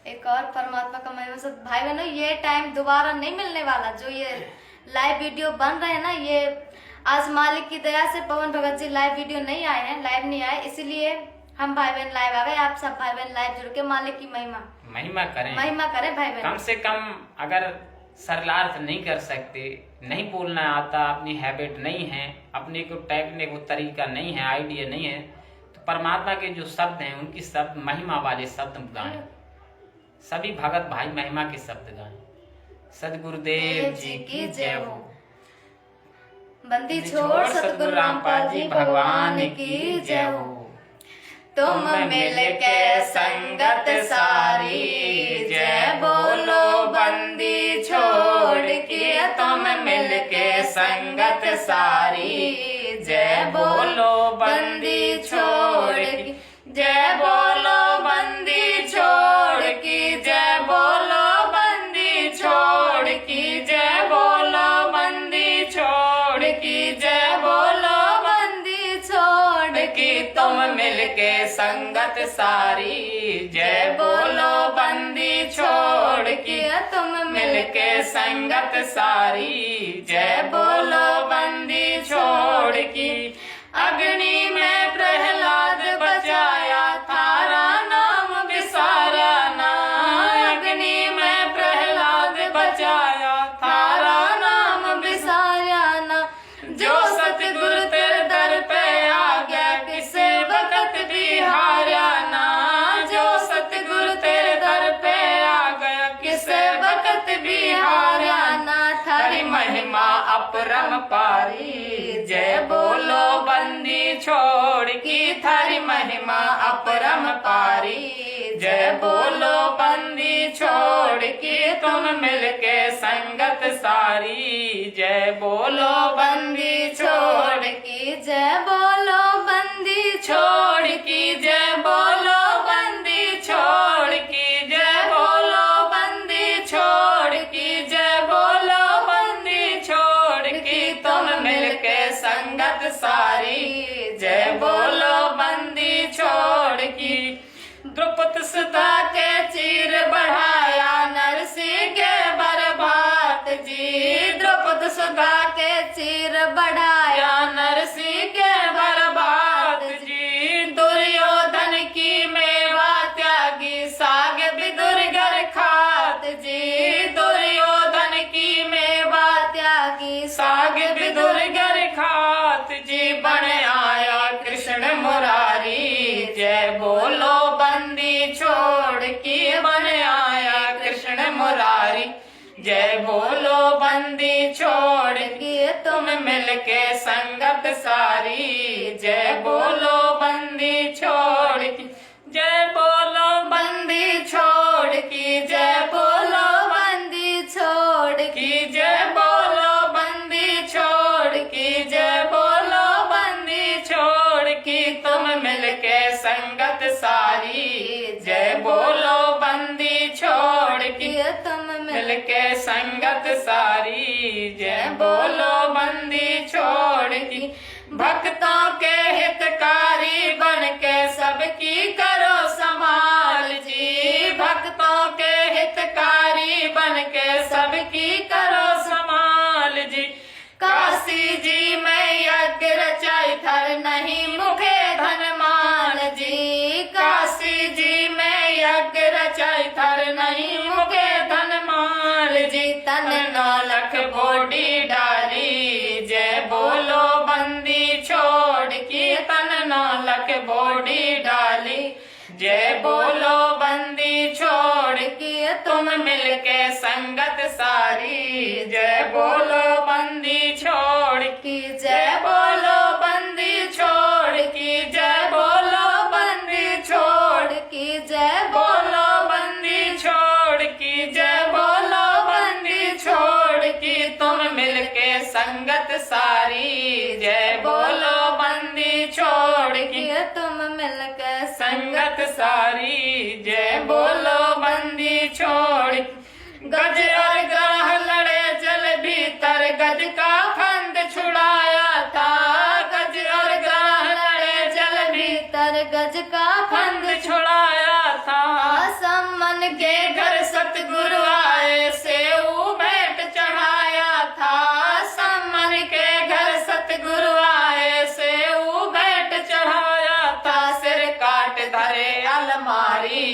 एक और परमात्मा का महिमा सब भाई बहनों, ये टाइम दोबारा नहीं मिलने वाला। जो ये लाइव वीडियो बन रहे हैं ना, ये आज मालिक की दया से पवन भगत जी लाइव वीडियो नहीं आए हैं, लाइव नहीं आए, इसीलिए हम भाई बहन लाइव आ गए। आप सब भाई बहन लाइव जुड़ के मालिक की महिमा करें भाई बहन। कम से कम अगर सरलार्थ नहीं कर सकते, नहीं बोलना आता, अपनी हैबिट नहीं है, अपने को टैगने को तरीका नहीं है, आइडिया नहीं है, तो परमात्मा के जो शब्द हैं उनकी शब्द महिमा वाले शब्द गाएं। सभी भगत भाई महिमा के शब्द गाएं। सदगुरुदेव जी की जय हो। बंदी छोड़ सतगुरु रामपाल जी भगवान की जय हो। तुम मिल के संगत सारी, जय बोलो बंदी छोड़ के। तुम मिल के संगत सारी, जय बोलो बंदी छोड़ के। जय बोलो बंदी छोड़ की, जय बोलो बंदी छोड़ की, जय बोलो बंदी छोड़ की, जय बोलो बंदी छोड़ की। तुम मिलके संगत सारी, जय बोलो बंदी छोड़ की। तुम मिलके संगत सारी, जय बोलो बंदी छोड़ की। अग्नि में प्रहलाद पारी। जय बोलो बंदी छोड़ की थारी महिमा अपरम पारी। जय बोलो बंदी छोड़ की तुम मिलके संगत सारी। जय बोलो बंदी छोड़ की, जय बोलो बंदी छोड़ की, जय बोलो बंदी छोड़ की, जय बोलो बंदी छोड़ की, जय बोलो बंदी छोड़ की तुम मिलके संगत सारी। जय बोलो बंदी छोड़ की। द्रुपद सुधा के चीर बढ़ाया नरसिंह के बरबात जी। द्रुपद सुधा के चीर बढ़ाया नरसिंह के बरबात जी। दुर्योधन की मेवा त्यागी साग विदुरगर खात जी। दुर्योधन की मेवा त्यागी साग विदुरगर खात जी। बन आया कृष्ण मुरारी। जय बोलो बंदी छोड़ की बन आया कृष्ण मुरारी। जय बोलो बंदी छोड़ की तुम मिलके संगत सारी। जय बोलो बंदी छोड़ की, जय बोलो बंदी छोड़ की, जय बोलो बंदी छोड़ की, जय बोलो बंदी छोड़ की, जय बोलो बंदी छोड़ की तुम मिलके संगत सारी। जय बोलो बंदी छोड़ की तुम मिलके संगत सारी। जय बोलो बंदी छोड़ की। भक्तों के हितकारी बन के सबकी करो संभाल जी। भक्तों के हितकारी बन के सबकी करो संभाल जी। काशी जी में यज्ञ रचाई थर नहीं मुखे धनमान जी। काशी जी में यज्ञ रचाई थर नहीं मुखे धनमान जी। तन 9 लाख बोडी डाली। जय बोलो बंदी छोड़ की तन 9 लाख बोडी डाली। जय बोलो बंदी छोड़ की तुम मिलके संगत सारी। जय बोलो बंदी छोड़ की, जय बोलो बंदी छोड़ की, जय बोलो बंदी छोड़ की, जय बोलो बंदी छोड़ की, जय बोलो बंदी छोड़ की तुम मिलके संगत सारी। जय बोलो बंदी छोड़ की तुम मिलके संगत सारी। जय बोलो बंदी छोड़। गज और ग्राह लड़े जल भीतर गज का फंद छुड़ाया था। गज और ग्राह लड़े जल भीतर गज का फंद छुड़ाया था। सम्मन के घर सतगुरु आए सेऊ भेंट चढ़ाया था। सम्मन के घर सतगुरु आए सेऊ भेंट चढ़ाया था। सिर काट धरे अलमारी।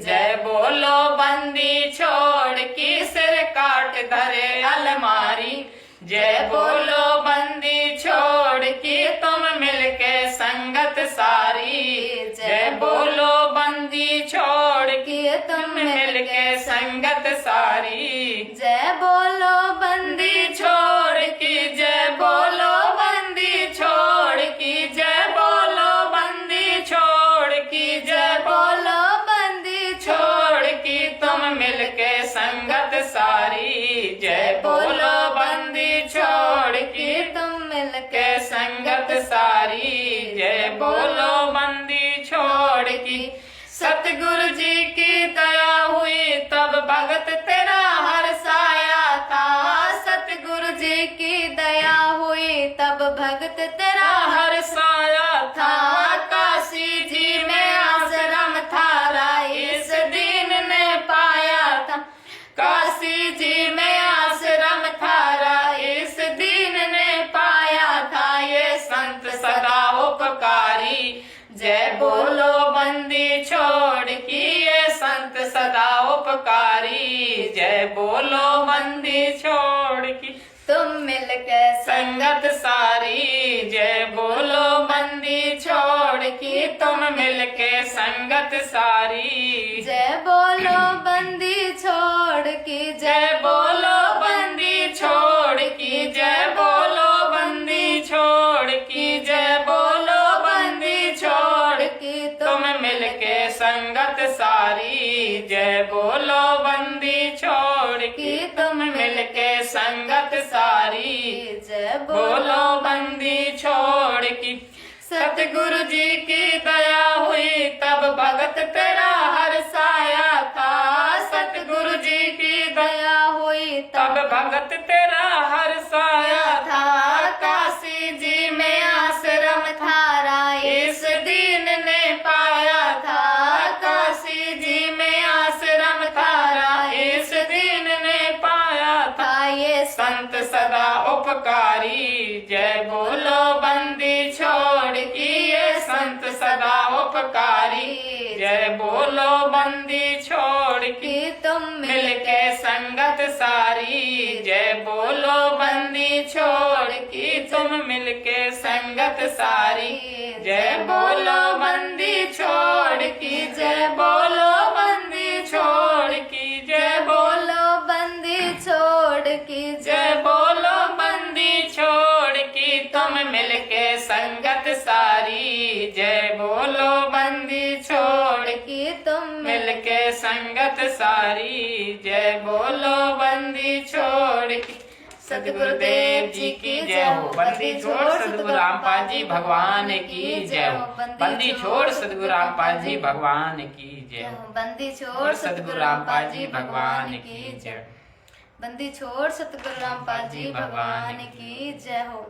जय बोलो बंदी छोड़ की सिर काट धरे अलमारी। जय बोलो बंदी छोड़ की तुम मिलके संगत सारी। जय बोलो बंदी छोड़ की तुम मिलके संगत सारी। जय बोलो बंदी छोड़ की, जय बोलो बंदी छोड़ की, जय बोलो बंदी छोड़ की, जय बोलो बंदी छोड़ की तुम मिलके संगत सारी। जय बोलो बंदी छोड़ की तुम मिलके के संगत सारी। जय बोलो बंदी छोड़ की। सतगुरु जी की दया हुई तब भगत तेरा हर्षाया था। सतगुरु जी की दया हुई तब भगत तेरा हर्षाया था। काशी जी में आश्रम थारा इस दीन ने पाया था। काशी जी में आश्रम थारा इस दीन ने पाया था। ये संत सदा उपकारी। जय बोलो बंदी छोड़ की ये संत सदा उपकारी। जय बोलो बंदी छोड़ की तुम मिलके संगत सारी। जय बोलो बंदी छोड़ की तुम मिलके संगत सारी। जय बोलो बंदी छोड़ की जय बोलो बंदी छोड़ की, जय बोलो जय बोलो बंदी छोड़ की तुम मिलके संगत सारी, जय बोलो बंदी छोड़ की। सतगुरु जी की दया हुई तब भगत तेरा हर्षाया था, सतगुरु जी की दया हुई तब भगत तेरा हर्षाया था। काशी जी में आश्रम थारा इस दीन ने पाया था, काशी जी में आश्रम थारा इस दीन ने पाया था। ये संत सदा उपकारी, जय बोलो बंदी छोड़ की, ये संत सदा उपकारी, जय बोलो बंदी छोड़ की तुम मिलके संगत सारी, जय बोलो बंदी छोड़ की तुम मिलके संगत सारी, जय बोलो बंदी छोड़ की, जय बोलो बंदी छोड़ की, जय बोलो बंदी छोड़ की, जय बोलो बंदी छोड़ की तुम मिलके संगत सारी, जय बोलो बंदी छोड़ की तुम मिलके संगत सारी, जय बोलो बंदी छोड़ की। सदगुरुदेव जी की जय हो। बंदी छोड़ सदगुरु रामपाल जी भगवान की जय हो। बंदी छोड़ सदगुरु रामपाल जी भगवान की जय हो। बंदी छोड़ सदगुरु रामपाल जी भगवान की जय। बंदी छोड़ सतगुरु रामपाल जी भगवान की जय हो।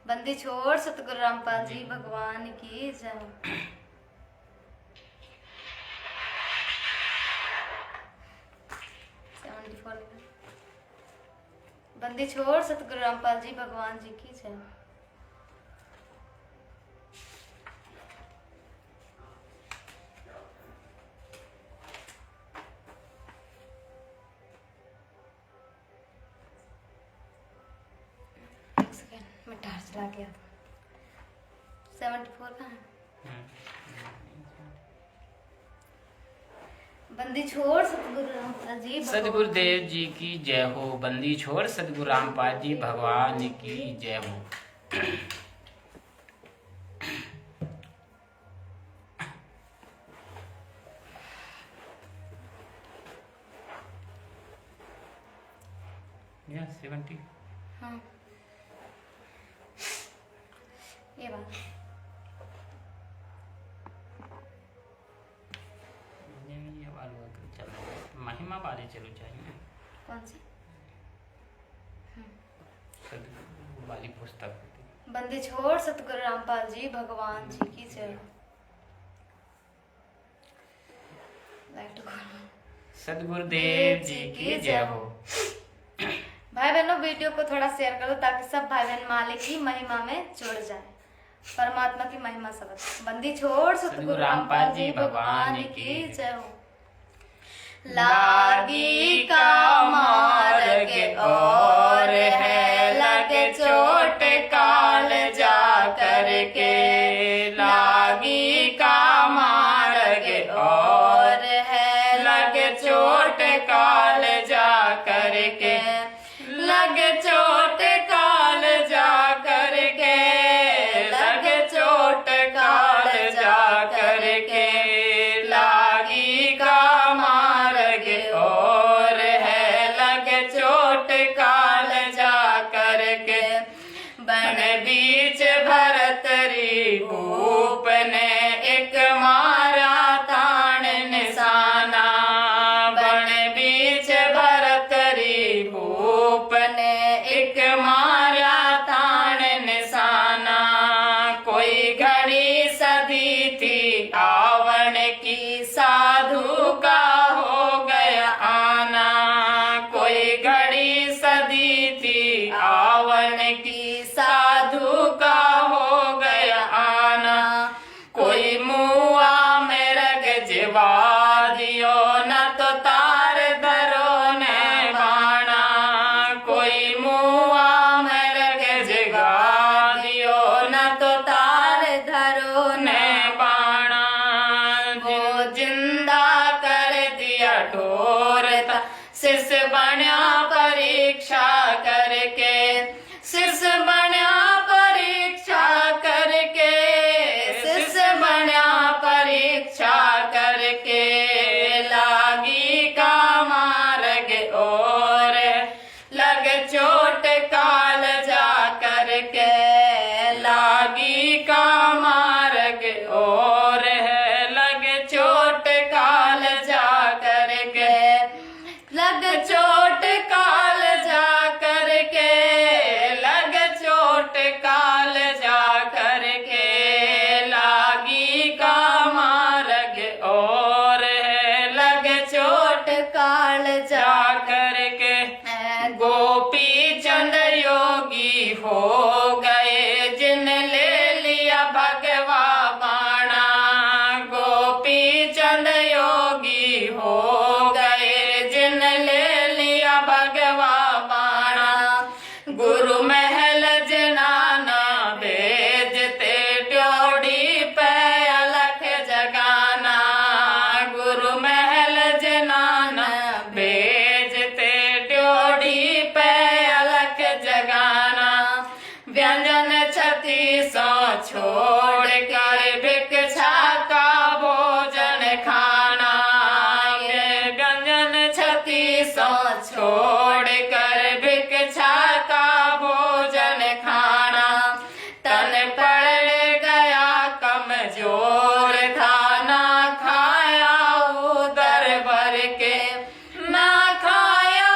बंदी छोड़ सतगुरु रामपाल जी भगवान की जय हो। बंदी छोड़ सतगुरु रामपाल जी भगवान जी की जय। मैं टार्च ला गया था। 74 का है। बंदी छोड़ सतगुरु रामपाल जी सदगुरुदेव जी की जय हो। बंदी छोड़ सदगुरु रामपाल जी भगवान की जय हो। या 70। हाँ ये बात ये वाला चलो महिमा वाले चलो चाहिए। कौन सी सदगुरु वाली पुस्तक होती। बंदी छोड़ सतगुरु रामपाल जी भगवान जी की जय। सदगुरुदेव जी की जय हो। भाई बहनों वीडियो को थोड़ा शेयर करो ताकि सब भाई बहन मालिक की महिमा में जुड़ जाए, परमात्मा की महिमा सब। बंदी छोड़ सतगुरु रामपाल जी भगवान की जय हो। लागी का मार्ग और है लगे चोट काल जा करके, लागी का मार्ग और है लगे चोट काल जा करके, लगे चोट काल जा करके, लगे चोट काल जा करके, लागी का मार्ग और है लगे चोट काल जा करके। बन बीच भरतरी भूप ने एक मारा तान निशाना, बन बीच भरतरी भूप ने एक मारा तान निशाना। कोई घड़ी सदी थी आवन की साधु का हो गया आना, कोई घड़ी सदी थी आवन की साधु का हो गया आना। कोई मुआ में रग जिवा दियो न तो तार धरो ने बाणा, कोई मुआ में रग जिवा दियो न तो तार धरो ने बाणा। वो जिंदा कर दिया ठोर था शिष्य बन्या परीक्षा करके, शिष्य बन्या परीक्षा करके, शिष्य सो छोड़ कर भिक्षा का भोजन खाना, तन पड़ गया कमजोर था, ना खाया उदर भर के, ना खाया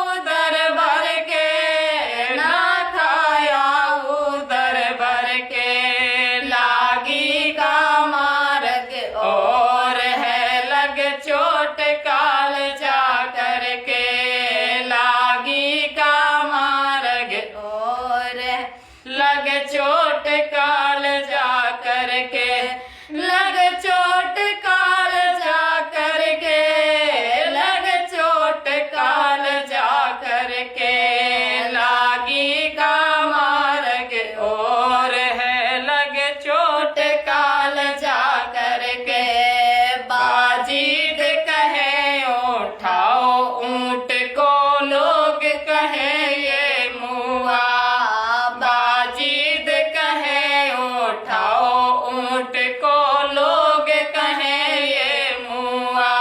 उदर भर के, ना खाया उदर भर के। लागी का मार्ग और है लग चोट काल जा करके, लागी का मार्ग और है लग चोट काल जा करके, लग चोट काल जा करके, लग चोट काल जा करके। लागी का मार्ग और है लग चोट काल जा करके। बाजीद कहे उठाओ ऊंट को, लोग कहे ये मुआ, बाजीद कहे उठाओ ऊंट को, लोग कहे ये मुआ।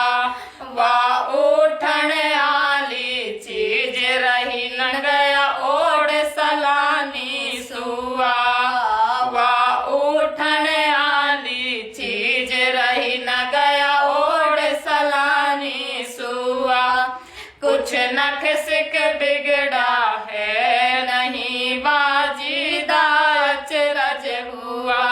वाह उठन आली चीज रही न गया ओढ़ सलानी सुआ, वाह उठन आली चीज रही न गया ओढ़ सलानी सुआ। कुछ नख सिक बिगड़ा है नहीं, बाजीदा अचरज हुआ,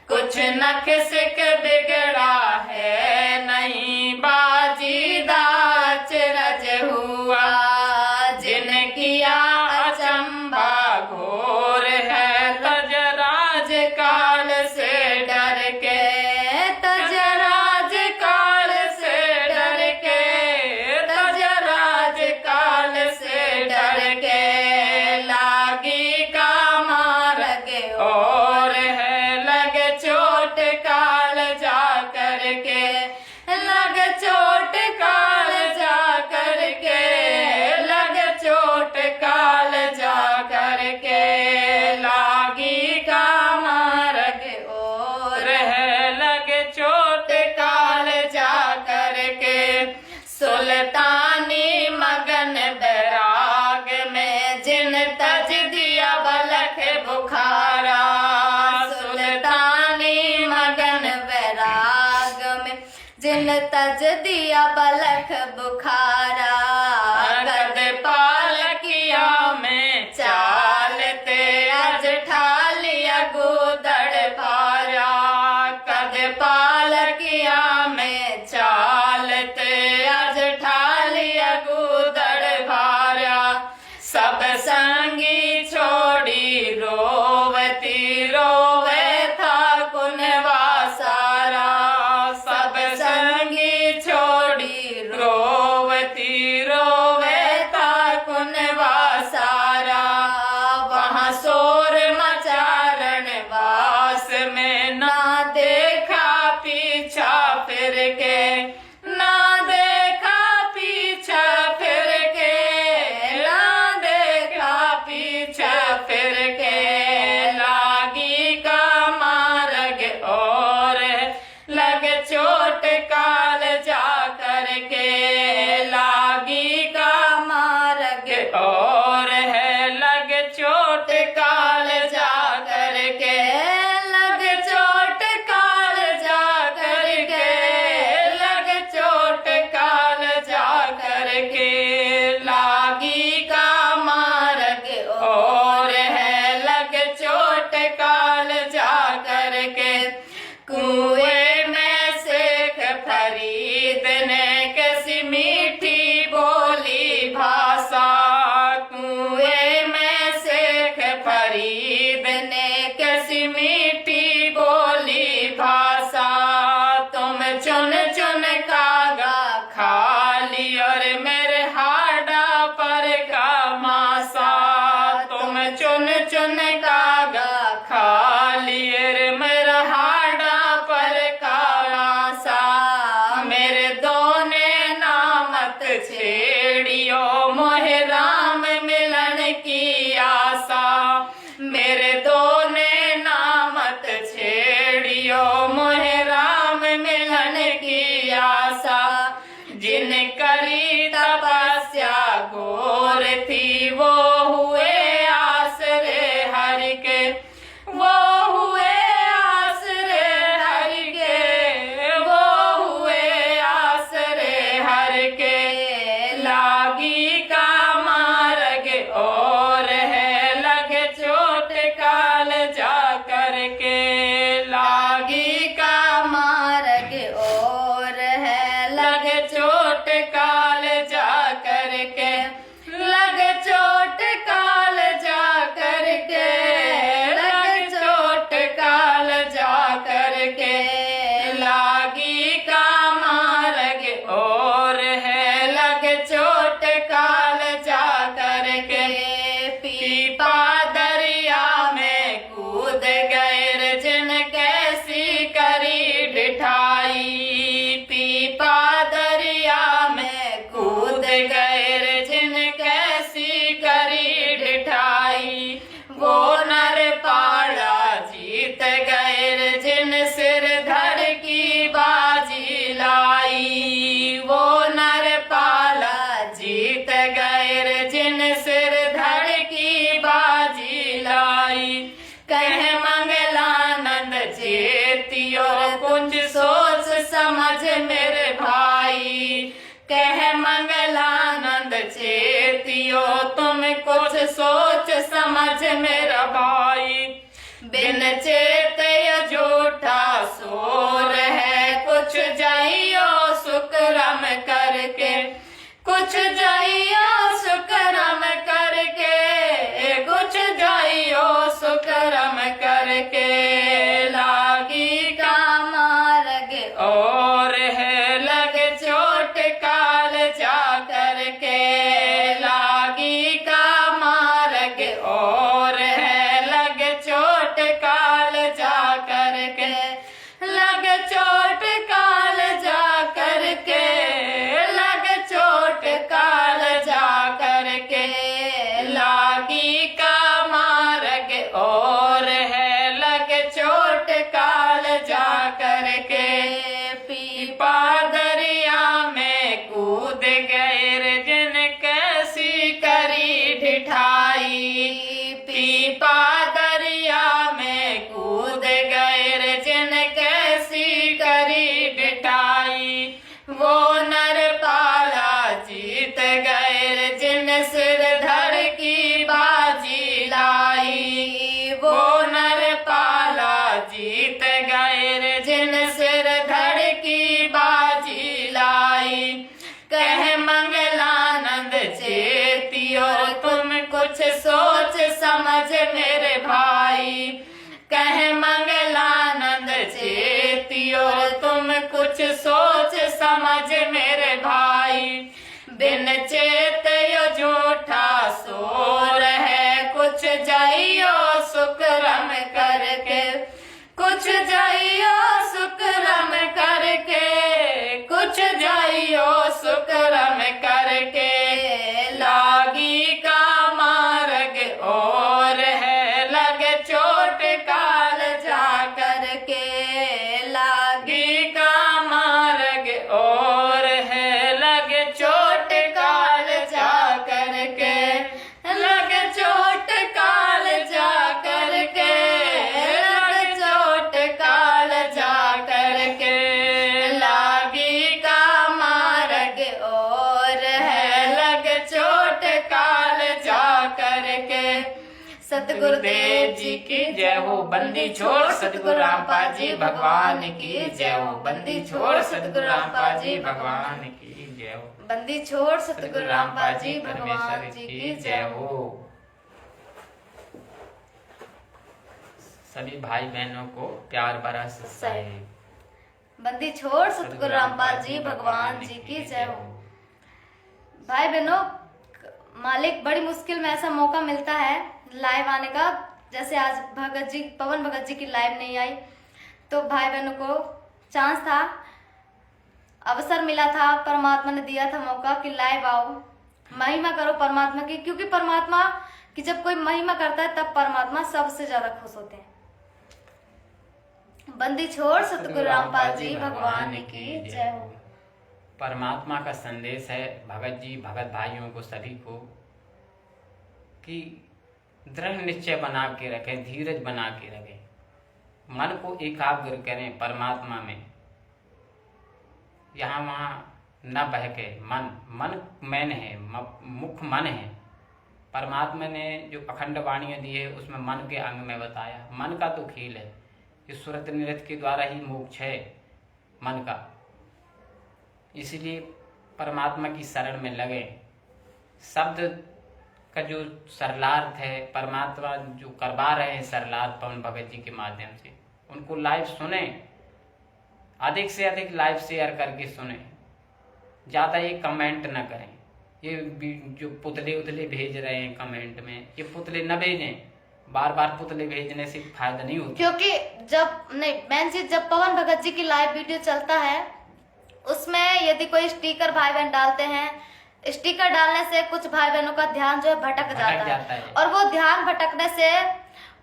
कुछ नख सिक बिगड़ा है नहीं, बाजीदा अचरज हुआ। जिन किया अचंबा घोर है, तजराज काल से डर के, तजराज काल से डर के, तजराज काल से डर के। लागी का मार्ग और है लग चोट काल जा करके, लग चोट काल जा करके, लग चोट काल जा करके। लागी का मार्ग और है लग चोट काल जा करके। सुल्तानी मगन बैराग में जिन तज दिया बलख बुखारा, सुल्तानी मगन बैराग में जिन तज दिया बलख बुखारा। कद पालकिया में चालते अज ठालिया गुदड़ भारा, कद पालकिया में चालते अज ठालिया गुदड़ भारा। सब संगी छोड़ी रोवती रोवे था कुनवा सारा, सब संगी छोड़ी रोवती रोवे था कुनवा सारा। वहाँ शोर मचारण वास में ना देखा पीछा फिर के, ना देखा पीछा फिर के, ना देखा पीछा फिर के। लागी का मार्ग और लग चोट काल जा करके, लागी का मार्ग और है लग चोट काल जा करके, लग चोट काल के लागी का मार्ग और है लग चोट काल जा करके पीपा दरिया में कूद गए जिन कैसी करी ढिठाई पीपा दरिया में कूद गए जिन कैसी करी ढिठाई वो नर पाड़ा जीत गए जिन सिर धड़ की बाजी लाई वो नर पाला जीत गए जिन सिर धड़ की बाजी लाई कह मंगलानंद चेती और कुछ सोच समझ मेरे भाई कह मंगलानंद चेतियो तुम कुछ सोच समझ मेरा भाई बिन चेत झूठा सोर है कुछ जाइयो सुकरम करके कुछ जाइयो सुकरम करके कुछ जाइयो सुकरम करके लागी का मार्ग और है लग चोट काल जा करके लागी का मार्ग और है लग चोट काल जा करके लग चोट काल जा करके लग चोट काल जा करके लागी का मार्ग और है लग चोट काल जा करके पीपा दरिया में कूद गए जिन कैसी करी ढिठाई पीपा दरिया में कूद गए जिन कैसी करी ढिठाई वो नर पाला जीत गए जिन सिर धड़ की बाजी लाई वो नर पाला जीत गए जिन सिर धड़ की बाजी लाई कह मंगलानंद चेतियो तुम कुछ सोच समझ मेरे भाई कह मंगलानंद चेतियो तुम कुछ सोच समझ मेरे भाई बिन चेत यो झूठा सोर है कुछ जाइयो सुकरम करके कुछ जाइयो सुकरम करके कुछ जाइयो सुकरम करके लागी का मार्ग और है लग चोट काल जा करके लागी का मार्ग और है लग चोट काल जा करके लग चोट काल जा करके लग चोट काल जा करके लागी का मार्ग और है लग चोट काल जा करके सतगुरुदेव जी की जय हो। बंदी छोड़ सतगुरु रामपाल जी भगवान की जय हो। बंदी छोड़ सतगुरु रामपाल जी भगवान की जय हो। बंदी छोड़ सतगुरु रामपाल जी भगवान जी की जय हो। सभी भाई बहनों को प्यार भरा सत्संग। बंदी छोड़ सतगुरु रामपाल जी भगवान जी की जय हो। भाई बहनों, मालिक बड़ी मुश्किल में ऐसा मौका मिलता है लाइव आने का। जैसे आज भगत जी, पवन भगत जी की लाइव नहीं आई, तो भाई बहनों को चांस था, अवसर मिला था, परमात्मा ने दिया था मौका कि लाइव आओ, महिमा करो परमात्मा की। क्योंकि परमात्मा की जब कोई महिमा करता है तब परमात्मा सबसे ज्यादा खुश होते हैं। बंदी छोड़ सतगुरु रामपाल जी भगवान की जय हो। परमात्मा का संदेश है भगत जी, भगत भाइयों को, सभी को, कि दृढ़ निश्चय बना के रखें, धीरज बना के रखें, मन को एकाग्र करें परमात्मा में। यहाँ वहाँ न बहके मन मैन है, मुख मन है। परमात्मा ने जो अखंड वाणियाँ दी है उसमें मन के अंग में बताया। मन का तो खेल है, इस सुरत नृत्य के द्वारा ही मोक्ष है मन का। इसलिए परमात्मा की शरण में लगे। शब्द का जो सरलार्थ है परमात्मा जो करवा रहे हैं सरलार्थ पवन भगत जी के माध्यम से, उनको लाइव सुने, अधिक से अधिक लाइव शेयर करके सुने, ज़्यादा ये कमेंट न करें। ये जो पुतले उतले भेज रहे हैं कमेंट में, ये पुतले न भेजें। बार बार पुतले भेजने से फायदा नहीं होता। क्योंकि जब नहीं, मेन चीज जब पवन भगत जी की लाइव वीडियो चलता है उसमें यदि कोई स्टिकर भाई बहन डालते हैं, स्टिकर डालने से कुछ भाई बहनों का ध्यान जो है भटक जाता है। और वो ध्यान भटकने से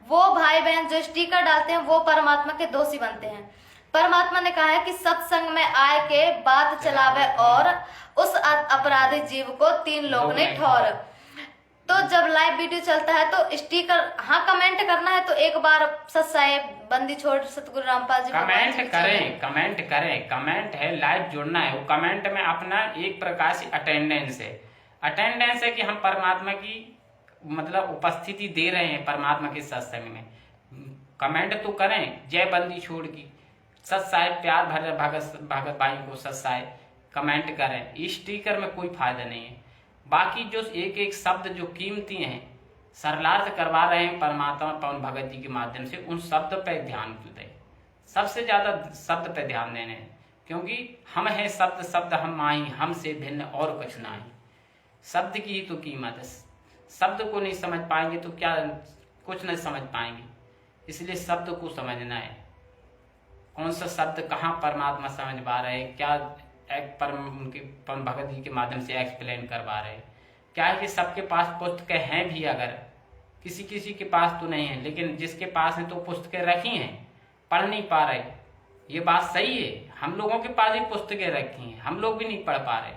वो भाई बहन जो स्टिकर डालते हैं वो परमात्मा के दोषी बनते हैं। परमात्मा ने कहा है कि सत्संग में आए के बात चलावे और उस अपराधी जीव को 3 लोग ने ठौर। तो जब लाइव वीडियो चलता है तो स्टिकर, हाँ कमेंट करना है तो एक बार सत साहेब बंदी छोड़ सतगुरु रामपाल जी कमेंट करें। कमेंट है, लाइव जुड़ना है। वो कमेंट में अपना एक प्रकार से अटेंडेंस है कि हम परमात्मा की मतलब उपस्थिति दे रहे हैं परमात्मा के सत्संग में। कमेंट तो करें, जय बंदी छोड़ की, सत साहेब प्यार भर भगत भाई को सत साहेब कमेंट करें। स्टिकर में कोई फायदा नहीं है। बाकी जो एक एक शब्द जो कीमती हैं, सरलार्थ करवा रहे हैं परमात्मा पवन भगत जी के माध्यम से, उन शब्द पे ध्यान दें। सबसे ज्यादा शब्द पे ध्यान देने हैं, क्योंकि हम हैं शब्द हम माही, हमसे भिन्न और कुछ नहीं। शब्द की ही तो कीमत है। शब्द को नहीं समझ पाएंगे तो क्या कुछ नहीं समझ पाएंगे। इसलिए शब्द को समझना है, कौन सा शब्द कहाँ परमात्मा समझ पा रहे हैं, क्या उनके पवन भगत जी के माध्यम से एक्सप्लेन करवा रहे हैं। क्या है कि सबके पास पुस्तकें हैं भी, अगर किसी के पास तो नहीं है, लेकिन जिसके पास है तो पुस्तकें रखी हैं, पढ़ नहीं पा रहे। ये बात सही है, हम लोगों के पास भी पुस्तकें रखी हैं, हम लोग भी नहीं पढ़ पा रहे।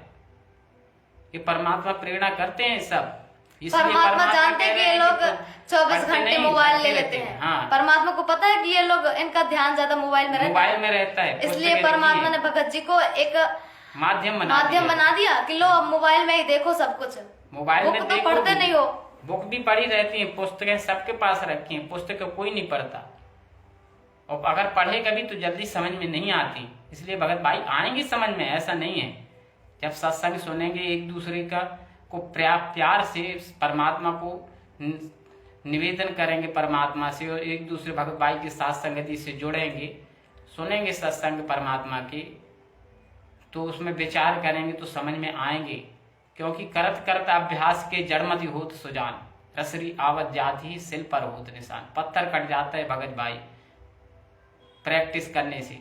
ये परमात्मा प्रेरणा करते हैं सब, इसलिए परमात्मा जानते हैं कि ये लोग 24 घंटे मोबाइल ले लेते हैं। हाँ। परमात्मा को पता है कि ये लोग, इनका ध्यान ज्यादा मोबाइल में रहता है। इसलिए परमात्मा ने भगत जी को एक माध्यम बना दिया कि लो अब मोबाइल में ही देखो सब कुछ। मोबाइल में तो पढ़ते नहीं हो, बुक भी पढ़ी रहती है, पुस्तकें सबके पास रखी हैं, पुस्तकें कोई नहीं पढ़ता। और अगर पढ़ेगा भी तो जल्दी समझ में नहीं आती। इसलिए भगत भाई आएंगे समझ में, ऐसा नहीं है। जब सत्संग सुनेंगे, एक दूसरे का को प्यार से परमात्मा को निवेदन करेंगे परमात्मा से, और एक दूसरे भगत भाई के साथ संगति से जुड़ेंगे, सुनेंगे सत्संग परमात्मा की, तो उसमें विचार करेंगे तो समझ में आएंगे। क्योंकि करत करत अभ्यास के जड़मति होत सुजान, रसरी आवत जाती सिल पर होत निशान। पत्थर कट जाता है भगत भाई प्रैक्टिस करने से।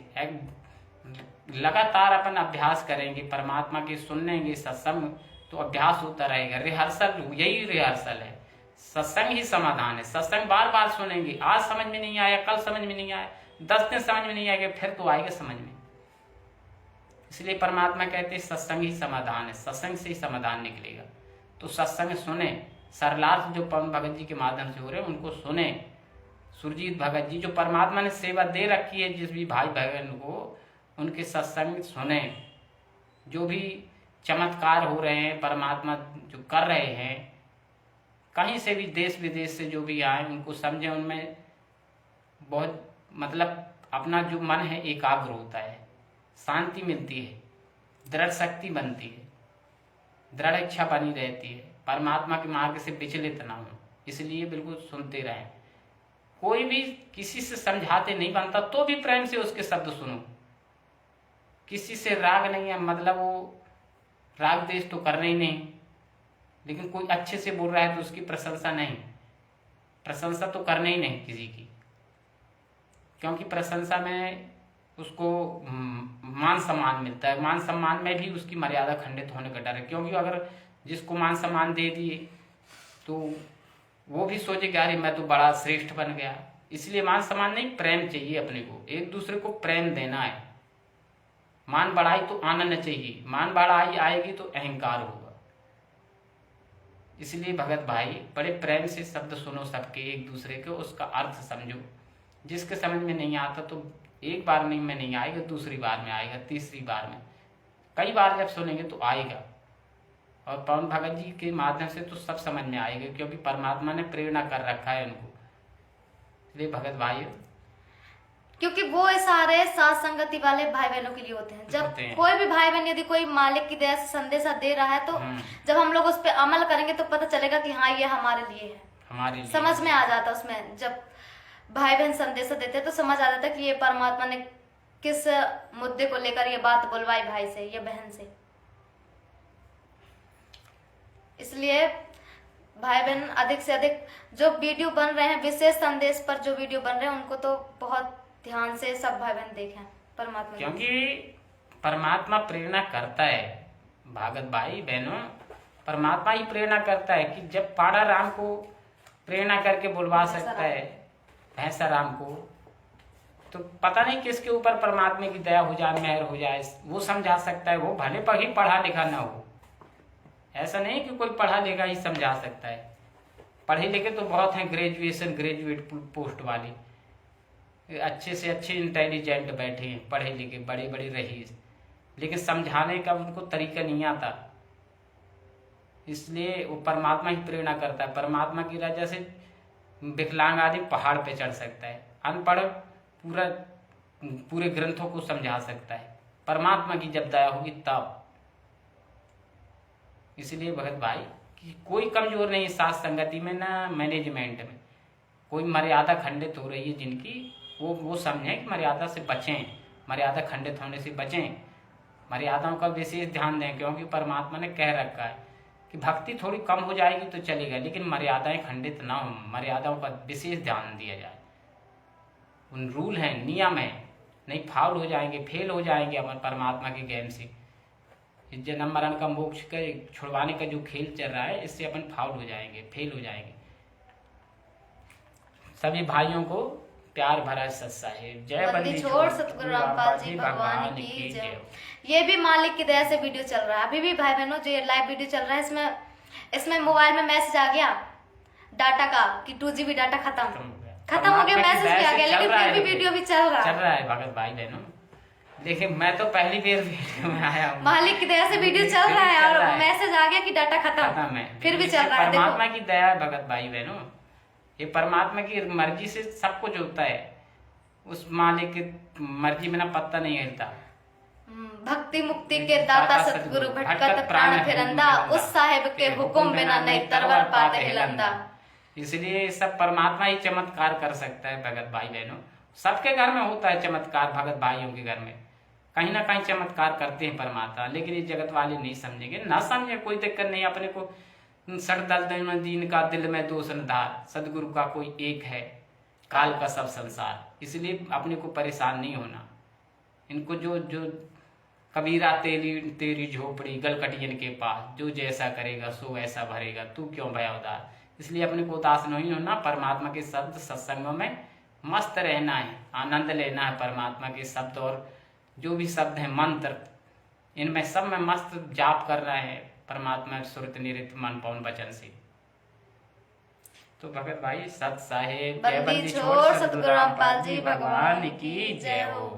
लगातार अपन अभ्यास करेंगे परमात्मा के, सुनेंगे सत्संग, तो अभ्यास होता रहेगा। रिहर्सल, यही रिहर्सल है। सत्संग ही समाधान है। सत्संग बार बार सुनेंगे, आज समझ में नहीं आया, कल समझ में नहीं आया, 10 दिन समझ में नहीं आएगा, फिर तो आएगा समझ में। इसलिए परमात्मा कहते हैं सत्संग ही समाधान है, सत्संग से ही समाधान निकलेगा। तो सत्संग सुने, सरलार्थ जो पवन भगत जी के माध्यम से हो रहे हैं उनको सुने। सुरजीत भगत जी जो परमात्मा ने सेवा दे रखी है जिस भी भाई बहन को, उनके सत्संग सुने। जो भी चमत्कार हो रहे हैं परमात्मा जो कर रहे हैं, कहीं से भी देश विदेश से जो भी आए, उनको समझे। उनमें बहुत मतलब अपना जो मन है एकाग्र होता है, शांति मिलती है, दृढ़ शक्ति बनती है, दृढ़ इच्छा बनी रहती है, परमात्मा के मार्ग से विचलित ना हो। इसलिए बिल्कुल सुनते रहें। कोई भी किसी से समझाते नहीं बनता, तो भी प्रेम से उसके शब्द सुनो। किसी से राग नहीं है, मतलब वो राग देश तो करना ही नहीं, लेकिन कोई अच्छे से बोल रहा है तो उसकी प्रशंसा नहीं, प्रशंसा तो करना ही नहीं किसी की। क्योंकि प्रशंसा में उसको मान सम्मान मिलता है, मान सम्मान में भी उसकी मर्यादा खंडित होने का डर है। क्योंकि अगर जिसको मान सम्मान दे दिए तो वो भी सोचेगा अरे मैं तो बड़ा श्रेष्ठ बन गया। इसलिए मान सम्मान नहीं, प्रेम चाहिए अपने को, एक दूसरे को प्रेम देना है। मान बढ़ाई तो आनंद चाहिए, मान बढ़ाई आएगी तो अहंकार होगा। इसलिए भगत भाई बड़े प्रेम से शब्द सुनो सबके, एक दूसरे के, उसका अर्थ समझो। जिसके समझ में नहीं आता तो एक बार नहीं में नहीं आएगा, दूसरी बार में आएगा, तीसरी बार में, कई बार जब सुनेंगे तो आएगा। और पवन भगत जी के माध्यम से तो सब समझ में आएगा, क्योंकि परमात्मा ने प्रेरणा कर रखा है उनको। इसलिए भगत भाई, क्योंकि वो सारे साथ संगति वाले भाई बहनों के लिए होते हैं। जब कोई भी भाई बहन यदि कोई मालिक की दया से संदेशा दे रहा है तो जब हम लोग उस पर अमल करेंगे तो पता चलेगा कि हाँ ये हमारे लिए है, हमारे लिए समझ में आ जाता। उसमें जब भाई बहन संदेशा देते हैं तो समझ आ जाता है कि ये परमात्मा ने किस मुद्दे को लेकर ये बात बुलवाई भाई से, ये बहन से। इसलिए भाई बहन अधिक से अधिक जो वीडियो बन रहे हैं, विशेष संदेश पर जो वीडियो बन रहे हैं, उनको तो बहुत ध्यान से सब भाई बहन देखें परमात्मा, क्योंकि परमात्मा प्रेरणा करता है भगत भाई बहनों, परमात्मा ही प्रेरणा करता है कि जब पाड़ा राम को प्रेरणा करके बुलवा सकता है भैंसा राम को, तो पता नहीं किसके ऊपर परमात्मा की दया हो जाए, मेहर हो जाए, वो समझा सकता है। वो भले पर ही पढ़ा लिखा ना हो, ऐसा नहीं कि कोई पढ़ा लिखा ही समझा सकता है। पढ़े लिखे तो बहुत हैं, ग्रेजुएट पोस्ट वाली, अच्छे से अच्छे इंटेलिजेंट बैठे हैं, पढ़े लिखे बड़े बड़े रईस, लेकिन समझाने का उनको तरीका नहीं आता। इसलिए वो परमात्मा ही प्रेरणा करता है। परमात्मा की वजह से विकलांग आदमी पहाड़ पे चढ़ सकता है, अनपढ़ पूरे ग्रंथों को समझा सकता है। परमात्मा की जब दया होगी तब। इसलिए भगत भाई कि कोई कमजोर नहीं साथ संगति में ना मैनेजमेंट में। कोई मर्यादा खंडित हो रही है जिनकी, वो समझें कि मर्यादा से बचें, मर्यादा खंडित होने से बचें, मर्यादाओं का विशेष ध्यान दें। क्योंकि परमात्मा ने कह रखा है कि भक्ति थोड़ी कम हो जाएगी तो चलेगा, लेकिन मर्यादाएं खंडित ना हो, मर्यादाओं का विशेष ध्यान दिया जाए। उन रूल हैं, नियम है, नहीं फाउल हो जाएंगे, फेल हो जाएंगे अपन परमात्मा के गेम से। जन्म मरण का मोक्ष का छुड़वाने का जो खेल चल रहा है, इससे अपन फाउल हो जाएंगे, फेल हो जाएंगे। सभी भाइयों को प्यार भरा सत साहिब। जय बंदी छोड़ सतगुरु रामपाल जी भगवान की जय। ये भी मालिक की दया से वीडियो चल रहा है। अभी भी भाई बहनों जो ये लाइव वीडियो चल रहा है, इसमें मोबाइल में मैसेज आ गया डाटा का कि 2 GB डाटा खत्म हो गया, मैसेज भी आ गया, लेकिन फिर भी वीडियो भी चल रहा है भगत भाई बहनों। देखिए मैं तो पहली बार वीडियो में आया हूँ, मालिक की दया से वीडियो चल रहा है और मैसेज आ गया कि डाटा खत्म है, फिर भी चल रहा है। परमात्मा की दया है भगत भाई बहनों, ये परमात्मा की मर्जी से सब कुछ होता है। उस मालिक की मर्जी में ना पत्ता नहीं हिलता। भक्ति मुक्ति के दाता सतगुरु भटकत प्राण फिरंदा, उस साहेब के हुक्म बिना नहीं तरवर पाते हिलंदा। इसलिए सब परमात्मा ही चमत्कार कर सकता है भगत भाई बहनों। सबके घर में होता है चमत्कार, भगत भाइयों के घर में कहीं ना कहीं चमत्कार करते हैं परमात्मा, लेकिन ये जगत वाले नहीं समझेंगे। ना समझे कोई दिक्कत नहीं, अपने को सर दीन का दिल में दोष धार, सदगुरु का कोई एक है, काल का सब संसार। इसलिए अपने को परेशान नहीं होना। इनको जो कबीरा तेरी झोपड़ी गलकटियन के पास, जो जैसा करेगा सो ऐसा भरेगा, तू क्यों भया उदार। इसलिए अपने को उदास नहीं होना, परमात्मा के शब्द सत्संगों में मस्त रहना है, आनंद लेना है परमात्मा के शब्द, और जो भी शब्द हैं मंत्र, इनमें सब में मस्त जाप करना है परमात्मा सुरत निरित मन पवन वचन से। तो भगत भाई सत साहेब, बंदी छोड़ सतगुरु रामपाल जी भगवान की जय हो।